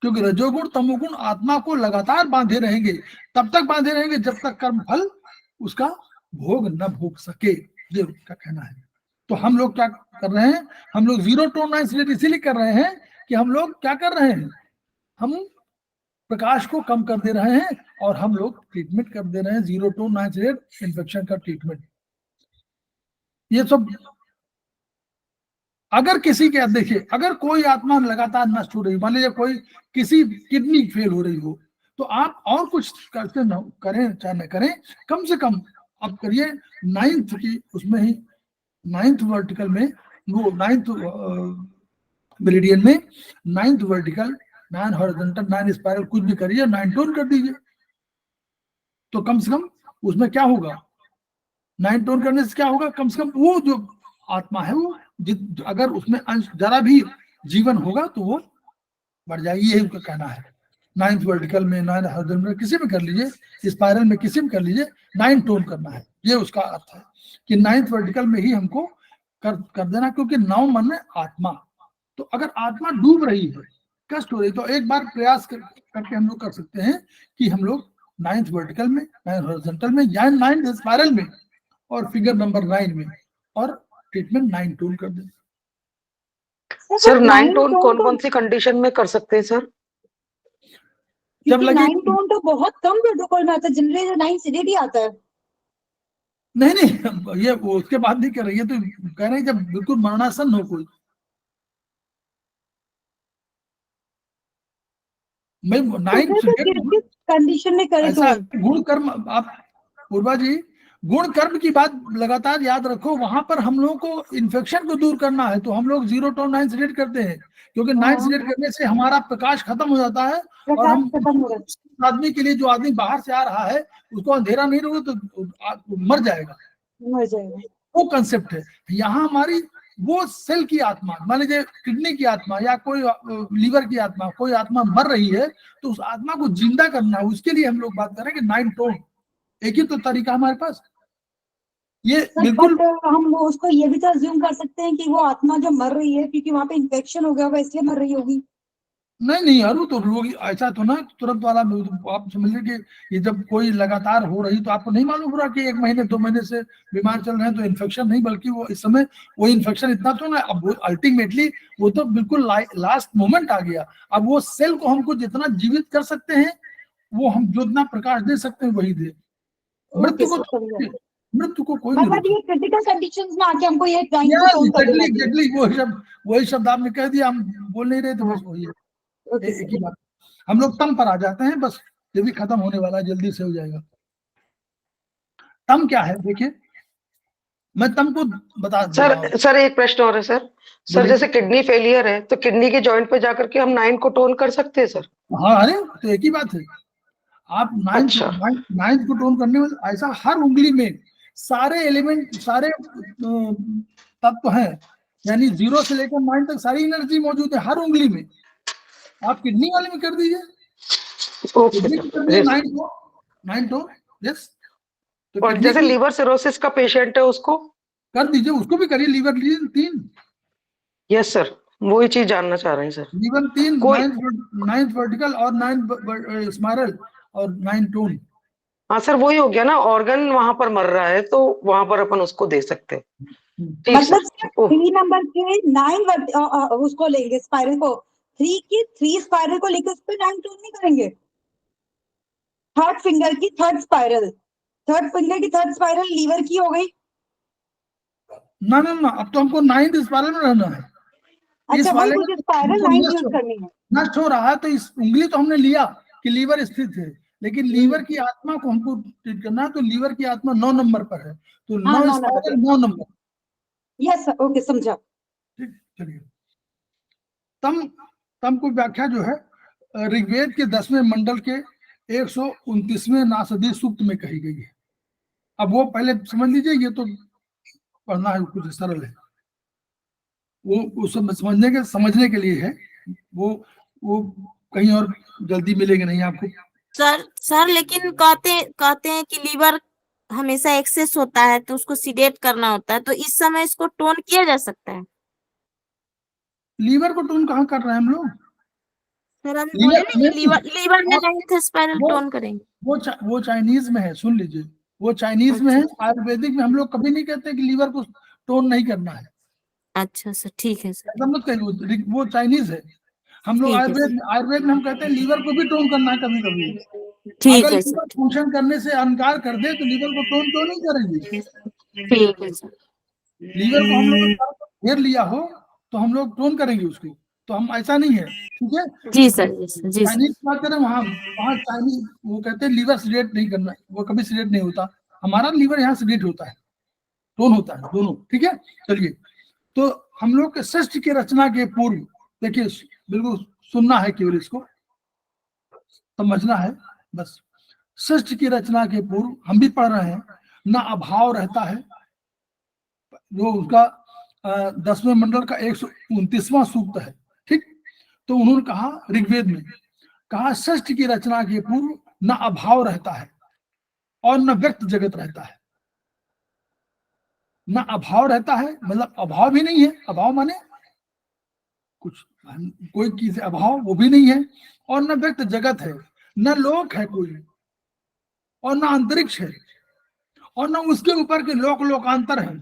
क्योंकि रजोगुण तमोगुण आत्मा को लगातार बांधे रहेंगे, तब तक बांधे रहेंगे जब तक कर्म फल उसका भोग न भोग सके, ये उनका कहना है। तो हम लोग क्या कर रहे हैं, हम लोग जीरो टॉलरेंस रेट इसीलिए कर रहे हैं कि हम लोग क्या कर रहे हैं, हम प्रकाश को कम कर दे रहे हैं और हम लोग ट्रीटमेंट कर दे रहे हैं, जीरो टॉलरेंस रेट इन्फेक्शन का ट्रीटमेंट। ये सब अगर किसी के, देखिए अगर कोई आत्मा लगातार नष्ट हो रही, मान लीजिए कोई किसी किडनी फेल हो रही हो, तो आप और कुछ करते न करें चाहे न करें, कम से कम आप करिए 9th की, उसमें ही 9th वर्टिकल में, वो 9th मेरिडियन में 9th वर्टिकल 9 हॉरिजॉन्टल 9 स्पाइरल कुछ भी करिए, 9 टोन कर दीजिए, तो कम से कम उसमें क्या होगा, 9 टोन करने से क्या होगा, कम से कम वो जो आत्मा है वो अगर उसमें अंश जरा भी जीवन होगा तो वो बढ़ जाएगी, यही उनका कहना है। 9th वर्टिकल में 9 हॉरिजॉन्टल में किसी में कर लीजिए, स्पाइरल में किसी में कर लीजिए, 9 टोन करना है, ये उसका अर्थ है कि 9th वर्टिकल में ही हमको कर देना, क्योंकि 9 मन में आत्मा। तो अगर आत्मा डूब रही है, कष्ट हो रही, तो एक बार प्रयास करके हम लोग कर सकते हैं कि हम लोग 9th वर्टिकल में, 9 हॉरिजॉन्टल में या 9 स्पाइरल में और फिगर नंबर 9 में, और ट्रीटमेंट 9 टोन कर दें। सर 9 टोन कौन कौन सी कंडीशन में कर सकते हैं सर? जब लगे 9 टोन तो बहुत कम प्रोटोकॉल में आता है, जनरली 9 सीधे ही आता है। नहीं, ये वो उसके बाद नहीं कर रही है, तो कह रहे हैं जब बिल्कुल मरणासन हो कोई, मैं 9 कंडीशन में करे ऐसा तो गुण कर्म, आप पूर्वा जी गुण कर्म की बात लगातार याद रखो, वहां पर हम लोगों को इन्फेक्शन को दूर करना है, तो हम लोग 0 to 9 रेट करते हैं, क्योंकि 9 रेट करने से हमारा प्रकाश खत्म हो जाता है, और हम आदमी के लिए, जो आदमी बाहर से आ रहा है उसको अंधेरा नहीं रहेगा तो मर जाएगा, वो कंसेप्ट है। यहाँ हमारी वो सेल की आत्मा, मान लीजिए किडनी की आत्मा या कोई लीवर की आत्मा, कोई आत्मा मर रही है, तो उस आत्मा को जिंदा करना है, उसके लिए हम लोग बात कर रहे हैं कि 9 टोन, एक ही तो तरीका हमारे पास, ये बिल्कुल। हम उसको ये भी तो अज्यूम कर सकते हैं कि वो आत्मा जो मर रही है क्योंकि वहां पे इन्फेक्शन हो गया होगा इसलिए मर रही होगी। नहीं अरु, तो लोग ऐसा तो ना तुरंत वाला, आप समझिए कि ये जब कोई लगातार हो रही, तो आपको नहीं मालूम हो रहा कि 1 महीने 2 महीने से बीमार चल रहे हैं तो इन्फेक्शन नहीं, बल्कि वो इस समय वो इन्फेक्शन इतना तो ना, अब अल्टीमेटली वो तो बिल्कुल लास्ट मोमेंट आ गया। अब वो सेल को हमको जितना जीवित कर सकते हैं, वो हम जो इतना प्रकाश दे सकते हैं वही दे, मृत्यु को कोई नहीं। ये क्रिटिकल कंडीशंस में आके हमको ये एग्जैक्टली वही शब्द आपने कह दिया, हम बोल नहीं रहे थे, बस वही है, एक ही बात। हम लोग तम पर आ जाते हैं, बस ये भी खत्म होने वाला है, जल्दी से हो जाएगा। तम क्या है, देखिए मैं तम को बता सर एक प्रश्न और है सर जैसे किडनी फेलियर है तो किडनी के जॉइंट पे जाकर के हम 9 को टोन कर सकते हैं सर? हाँ, अरे तो एक ही बात है, आप 9 को टोन करने में ऐसा हर उंगली में सारे एलिमेंट, सारे तत्व हैं, यानी 0 से लेकर 9 तक सारी एनर्जी मौजूद है हर उंगली में। आप किडनी वाले में कर दीजिए, 9 टोन, यस। और जैसे लीवर सिरोसिस का पेशेंट है उसको कर दीजिए, उसको भी करिए, लीवर लीजिए 3। यस सर, वही चीज जानना चाह रहे हैं सर। लीवर 3, 9th वर्टिकल और 9 स्पाइरल और 9 टोन। हाँ सर, वही हो गया ना, ऑर्गन वहां पर मर रहा है तो वहां पर अपन उसको दे सकते हैं। मतलब 3 नंबर के 9 उसको लेंगे स्पाइरल को, 3 स्पाइरल को लेकर उस पर 9 टोन नहीं करेंगे। थर्ड फिंगर की थर्ड स्पाइरल लीवर की हो गई ना, अब तो हमको 9th स्पाइरल में रहना है। अच्छा, वही मुझे स्पाइरल 9 यूज करनी है। नष्ट हो रहा है तो इस उंगली तो हमने लिया कि लीवर स्थित है, लेकिन लीवर की आत्मा को हमको ट्रीट करना है, तो लीवर की आत्मा 9 नंबर पर है, तो हाँ, 9 9 नंबर स्पाइरल पे। 9 नंबर। यस ओके, समझा। ठीक, चलिए। तम को व्याख्या जो है ऋग्वेद के 10वें मंडल के 129वें नासदी सूक्त में कही गई है। अब वो पहले समझ लीजिए, ये तो पढ़ना है, कुछ सरल है, वो समझने के लिए है, वो कहीं और जल्दी मिलेगी नहीं आपको। सर लेकिन कहते हैं कि लीवर हमेशा एक्सेस होता है तो उसको सीडेट करना होता है, तो इस समय इसको टोन किया जा सकता है? लीवर को टोन कहाँ कर रहे हैं हम लोग? सर हम लीवर बोले नहीं कि लीवर में नहीं थे स्पाइरल वो- टोन करेंगे। वो चाइनीज में है, सुन लीजिए, वो चाइनीज में है। आयुर्वेदिक में हम लोग कभी नहीं कहते कि लीवर को टोन नहीं करना है, अच्छा सर, ठीक है सर, ऐसा मत कहिए, वो चाइनीज है। हम लोग ठीक है आयुर्वेद में हम कहते हैं लीवर को भी टोन करना है कभी कभी। ठीक अगर है लीवर सर, फंक्शन करने से इनकार कर दे तो लीवर को टोन क्यों नहीं करेंगे? ठीक है सर, लीवर को हम लोग घेर लिया हो तो हम लोग टोन करेंगे उसको, तो हम ऐसा नहीं है, ठीक है। जी सर, जी सर, जी सर, चाइनीज की बात करें, वहाँ चाइनीज वो कहते हैं लीवर सिलेक्ट नहीं करना, वो कभी सिलेक्ट नहीं होता। हमारा लीवर यहाँ सिलेक्ट होता है, टोन होता है, दोनों, ठीक है। चलिए, तो हम लोग के सृष्टि की रचना के पूर्व, देखिए बिल्कुल सुनना है, केवल इसको समझना है बस। सृष्टि की रचना के पूर्व हम भी पढ़ रहे हैं, ना अभाव रहता है, जो उसका 10वें मंडल का 129वां सूक्त है, ठीक। तो उन्होंने कहा ऋग्वेद में, कहा सृष्टि की रचना के पूर्व न अभाव रहता है और न व्यक्त जगत रहता है। न अभाव रहता है मतलब अभाव भी नहीं है, अभाव माने कुछ, कोई चीज अभाव वो भी नहीं है, और न व्यक्त जगत है, न लोक है कोई, और न अंतरिक्ष है, और न उसके ऊपर के लोकांतर है।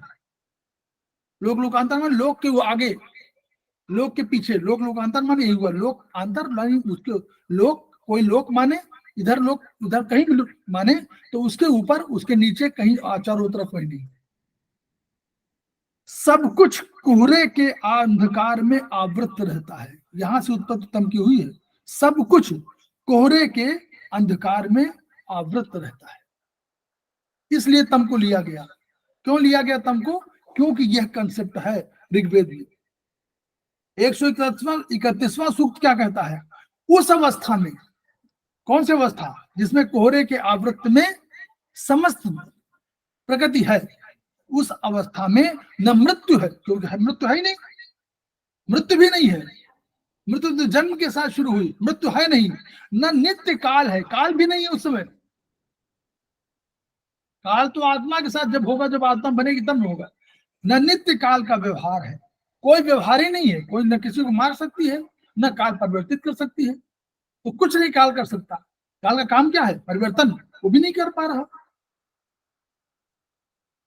लोकांतर माने लोक के वो आगे, लोक के पीछे, लोकांतर माने यही हुआ, लोक अंतर माने उसके, लोक कोई लोक माने इधर लोक उधर कहीं भी माने, तो उसके ऊपर उसके नीचे कहीं चारों तरफ कहीं नहीं। सब कुछ कोहरे के अंधकार में आवृत रहता है, यहां से उत्पत्ति तम की हुई है। सब कुछ कोहरे के अंधकार में आवृत रहता है, इसलिए तम को लिया गया। क्यों लिया गया तम को? क्योंकि यह कंसेप्ट है ऋग्वेद में। 131वां सूक्त क्या कहता है? उस अवस्था में, कौन सी अवस्था? जिसमें कोहरे के आवृत्त में समस्त प्रकृति है, उस अवस्था में न मृत्यु है, क्योंकि मृत्यु है ही नहीं, मृत्यु भी नहीं है, मृत्यु तो जन्म के साथ शुरू हुई, मृत्यु है नहीं। न नित्य काल है, काल भी नहीं है उस समय, काल तो आत्मा के साथ जब होगा, जब आत्मा बनेगी तब होगा। न नित्य काल का व्यवहार है, कोई व्यवहार ही नहीं है, कोई न किसी को मार सकती है, न काल परिवर्तित कर सकती है, तो कुछ नहीं काल कर सकता। काल का काम क्या है? परिवर्तन, वो भी नहीं कर पा रहा।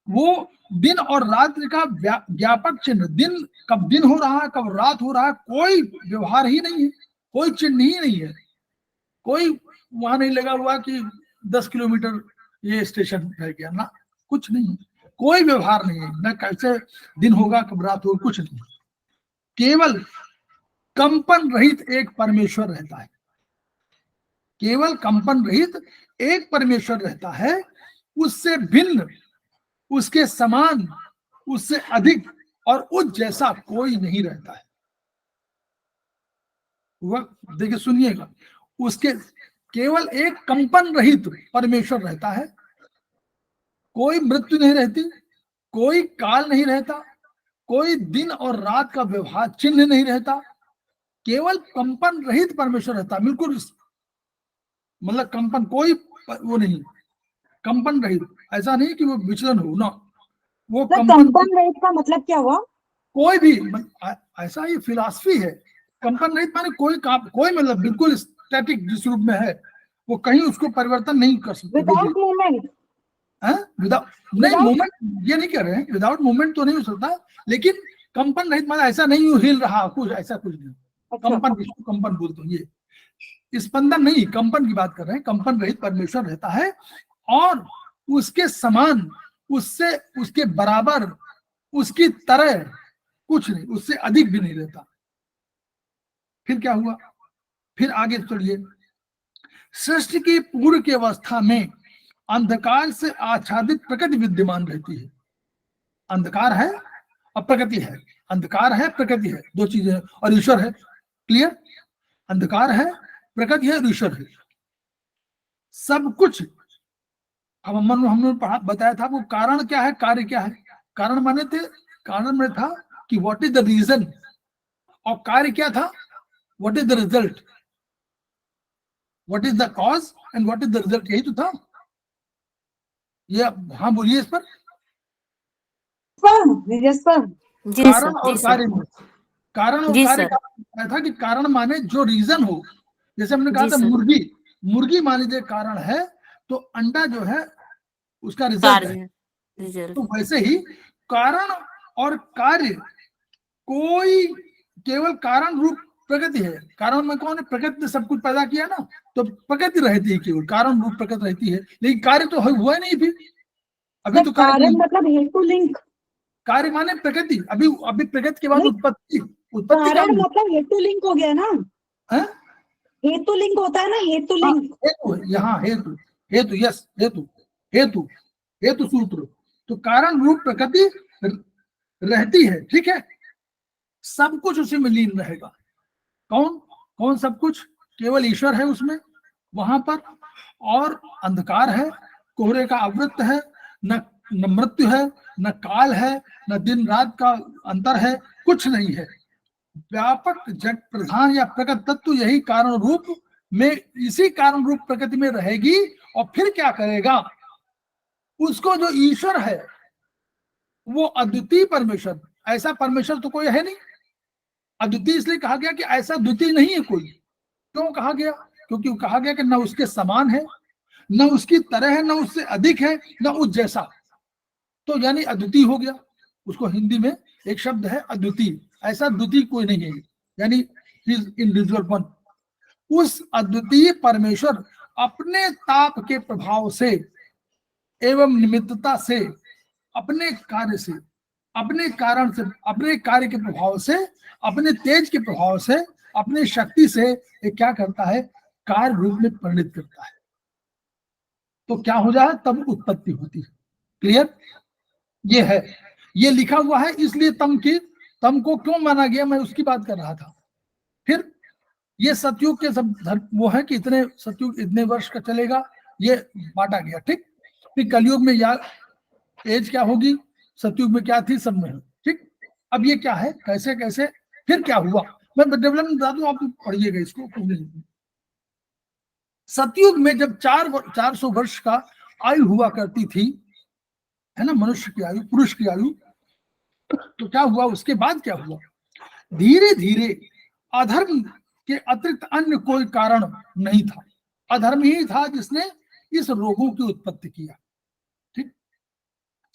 वो दिन और रात्रि का व्यापक चिन्ह, दिन कब दिन हो रहा है, कब रात हो रहा है, कोई व्यवहार ही नहीं है, कोई चिन्ह ही नहीं है, कोई वहां नहीं लगा हुआ कि 10 किलोमीटर ये स्टेशन रह गया ना, कुछ नहीं, कोई व्यवहार नहीं है, न कैसे दिन होगा कब रात होगा, कुछ नहीं। केवल कंपन रहित एक परमेश्वर रहता है, केवल कंपन रहित एक परमेश्वर रहता है, उससे भिन्न, उसके समान, उससे अधिक और उस जैसा कोई नहीं रहता है। वह देखिए, सुनिएगा, उसके केवल एक कंपन रहित परमेश्वर रहता है, कोई मृत्यु नहीं रहती, कोई काल नहीं रहता, कोई दिन और रात का व्यवहार चिन्ह नहीं रहता, केवल कंपन रहित परमेश्वर रहता, बिल्कुल मतलब कंपन, कोई वो नहीं, कंपन रहित, ऐसा नहीं कि वो विचलन हो ना, वो कंपन रहित का मतलब क्या हुआ? कोई भी ऐसा ही फिलॉसफी है। कंपन रहित माने कोई मतलब बिल्कुल स्टैटिक जिस रूप में है, वो कहीं उसको परिवर्तन नहीं कर सकते। Without movement? नहीं, मूवमेंट ये नहीं कह रहे हैं, विदाउट मूवमेंट तो नहीं हो सकता, लेकिन कंपन रहित माने ऐसा नहीं हिल रहा कुछ, ऐसा कुछ नहीं। अच्छा। कंपन बोलते हैं, ये स्पंदन नहीं, कंपन की बात कर रहे हैं। कंपन रहित परमेश्वर रहता है और उसके समान, उससे, उसके बराबर, उसकी तरह कुछ नहीं, उससे अधिक भी नहीं रहता। फिर क्या हुआ? फिर आगे चलिए, सृष्टि की पूर्व की अवस्था में अंधकार से आच्छादित प्रकृति विद्यमान रहती है। अंधकार है और प्रकृति है, अंधकार है प्रकृति है, दो चीजें हैं, और ईश्वर है। क्लियर? अंधकार है, प्रकृति है और ईश्वर है, सब कुछ। अब हमने बताया था वो कारण क्या है, कार्य क्या है। कारण माने थे, कारण में था कि व्हाट इज द रीजन, और कार्य क्या था, what is the result, what is the cause and what is the result, यही तो था। ये हाँ बोलिए इस पर। Yes sir. जी कारण सर, और जी सर, कार्य में, कारण और जी कार्य सर। का बताया था कि कारण माने जो रीजन हो। जैसे हमने कहा जी था सर। मुर्गी मान लीजिए कारण है, तो अंडा जो है उसका रिजल्ट है। कार्य, रिजल्ट। तो वैसे ही कारण और कार्य, कोई केवल कारण रूप प्रकृति है। कारण में कौन है, प्रकृति ने सब कुछ पैदा किया ना, तो प्रकृति रहती है, केवल कारण रूप प्रकृति रहती है, लेकिन कार्य तो हुआ ही नहीं भी, अभी तो कार्य कारण नहीं। मतलब हेतु लिंक, कार्य माने प्रकृति, अभी अभी प्रकृति के बाद नहीं, उत्पत्ति कारण कब हुई? मतलब हेतु लिंक हो गया ना, हैं? हेतु लिंक होता है ना, हेतु हाँ, लिंक। हेतु है, यहाँ हेतु, हेतु यस, हेतु, हेतु, हेतु सूत्र। तो कारण रूप प्रकृति रहती है, ठीक है, सब कुछ उसी में लीन रहेगा। कौन कौन सब कुछ? केवल ईश्वर है उसमें, वहां पर, और अंधकार है, कोहरे का आवृत्त है, न मृत्यु है, न काल है, न दिन रात का अंतर है, कुछ नहीं है। व्यापक जग प्रधान या प्रकट तत्व यही कारण रूप में, इसी कारण रूप प्रकृति में रहेगी, और फिर क्या करेगा, उसको जो ईश्वर है वो अद्वितीय परमेश्वर, ऐसा परमेश्वर तो कोई है नहीं। अद्वितीय इसलिए कहा गया कि ऐसा द्वितीय नहीं है कोई। क्यों कहा गया? क्योंकि कहा गया कि न उसके समान है, न उसकी तरह है, न उससे अधिक है, न उस जैसा, तो यानी अद्वितीय हो गया। उसको हिंदी में एक शब्द है अद्वितीय, ऐसा द्वितीय कोई नहीं है, यानी इंडिविजुअल वन। उस अद्वितीय परमेश्वर अपने ताप के प्रभाव से एवं निमित्तता से, अपने कार्य से, अपने कारण से, अपने कार्य के प्रभाव से, अपने तेज के प्रभाव से, अपने शक्ति से ये क्या करता है, कार्य रूप में परिणित करता है। तो क्या हो जाए, तब उत्पत्ति होती है। क्लियर? ये है, ये लिखा हुआ है, इसलिए तम को क्यों माना गया, मैं उसकी बात कर रहा था। फिर ये सतयुग के सब वो है कि इतने सतयुग इतने वर्ष का चलेगा, ये बांटा गया, ठीक। फिर कलयुग में यार एज क्या होगी, सतयुग में क्या थी, सब में है, ठीक। अब ये क्या है, कैसे कैसे फिर क्या हुआ, मैं डेवलपमेंट बता दूं, आप पढ़िएगा इसको। सतयुग में जब 400 वर्ष का आयु हुआ करती थी, है ना, मनुष्य की आयु, पुरुष की आयु, तो क्या हुआ, उसके बाद क्या हुआ, धीरे धीरे अधर्म के अतिरिक्त अन्य कोई कारण नहीं था, अधर्म ही था जिसने इस रोगों की उत्पत्ति किया, ठीक।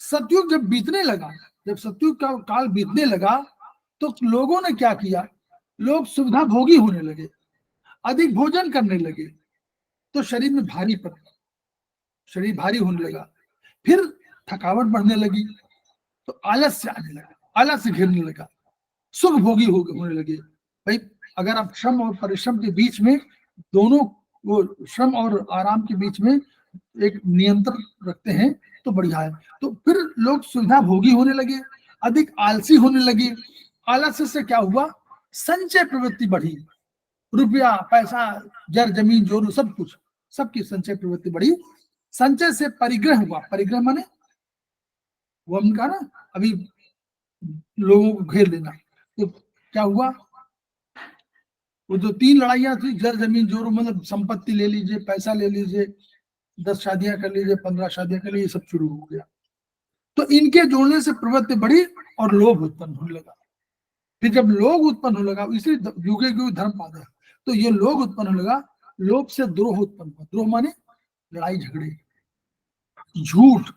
सतयुग जब बीतने लगा, जब सतयुग का काल बीतने लगा, तो लोगों ने क्या किया, लोग सुविधा भोगी होने लगे, अधिक भोजन करने लगे, तो शरीर में भारी पड़, शरीर भारी होने लगा, फिर थकावट बढ़ने लगी, तो आलस्य आने लगा, आलस्य घिरने लगा, सुख भोगी होने लगे। भाई अगर आप श्रम और परिश्रम के बीच में, दोनों वो श्रम और आराम के बीच में एक नियंत्रण रखते हैं तो बढ़िया है। तो फिर लोग सुविधा भोगी होने लगे, अधिक आलसी होने लगे। आलस्य से क्या हुआ, संचय प्रवृत्ति बढ़ी, रुपया पैसा जर जमीन जोर सब कुछ, सबकी संचय प्रवृत्ति बढ़ी। संचय से परिग्रह हुआ, परिग्रह माने वो हमने कहा ना अभी, लोगों को घेर लेना। तो क्या हुआ, वो जो 3 लड़ाइयां थी, जर जमीन जोर, मतलब संपत्ति ले लीजिए, पैसा ले लीजिए, 10 शादियां कर लीजिए, 15 शादियां कर लीजिए, सब शुरू हो गया। तो इनके जोड़ने से प्रवृत्ति बढ़ी और लोभ उत्पन्न होने लगा। फिर जब लोभ उत्पन्न होने लगा, इसी युगे युगे धर्म पाद है, तो ये लोभ उत्पन्न होने लगा, लोभ से द्रोह उत्पन्न हुआ। द्रोह माने लड़ाई झगड़े, झूठ,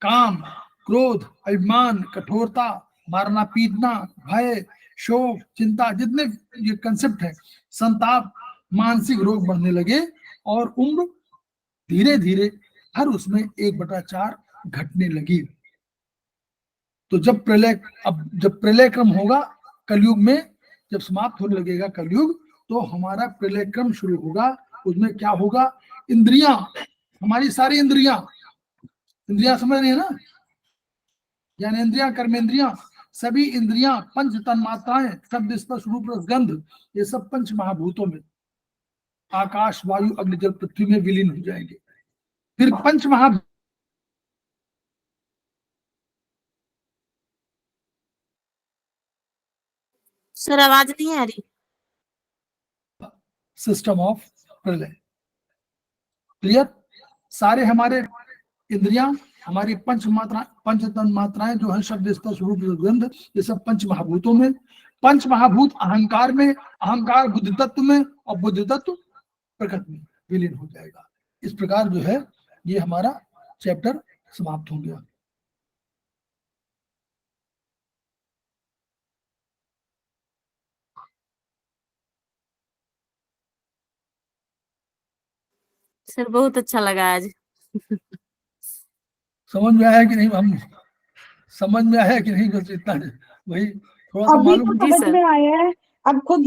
काम, क्रोध, अभिमान, कठोरता, मारना पीटना, भय, शोक, चिंता, जितने ये कंसेप्ट है, संताप, मानसिक रोग बढ़ने लगे, और उम्र धीरे धीरे हर उसमें 1/4 घटने लगी। तो जब प्रलय क्रम होगा कलयुग में, जब समाप्त होने लगेगा कलयुग, तो हमारा प्रलय क्रम शुरू होगा, उसमें क्या होगा, इंद्रियां, हमारी सारी इंद्रियां समझ रही है ना, ज्ञानेंद्रियां, कर्मेंद्रियां, सभी इंद्रियां, पंच तन्मात्राएं, शब्द स्पर्श रूप रस गंध, ये सब पंच महाभूतों में आकाश वायु अग्नि जल पृथ्वी में विलीन हो जाएंगे। फिर पंच महा सर आवाज नहीं आ रही। सिस्टम ऑफ प्रलय। क्लियर? सारे हमारे इंद्रियां, हमारी पंच तन मात्राएं जो है शब्द स्पर्श रूप रस गंध, ये सब पंच महाभूतों में, पंच महाभूत अहंकार में, अहंकार बुद्धि तत्व में और बुद्धि तत्व प्रकृति में विलीन हो जाएगा। इस प्रकार जो है ये हमारा चैप्टर समाप्त हो गया। सर बहुत अच्छा लगा आज। समझ में आया कि नहीं? हम समझ में आया कि नहीं? बस इतना है, वही थोड़ा सा अभी मालूम तो जी समझ सर। में आया है, अब खुद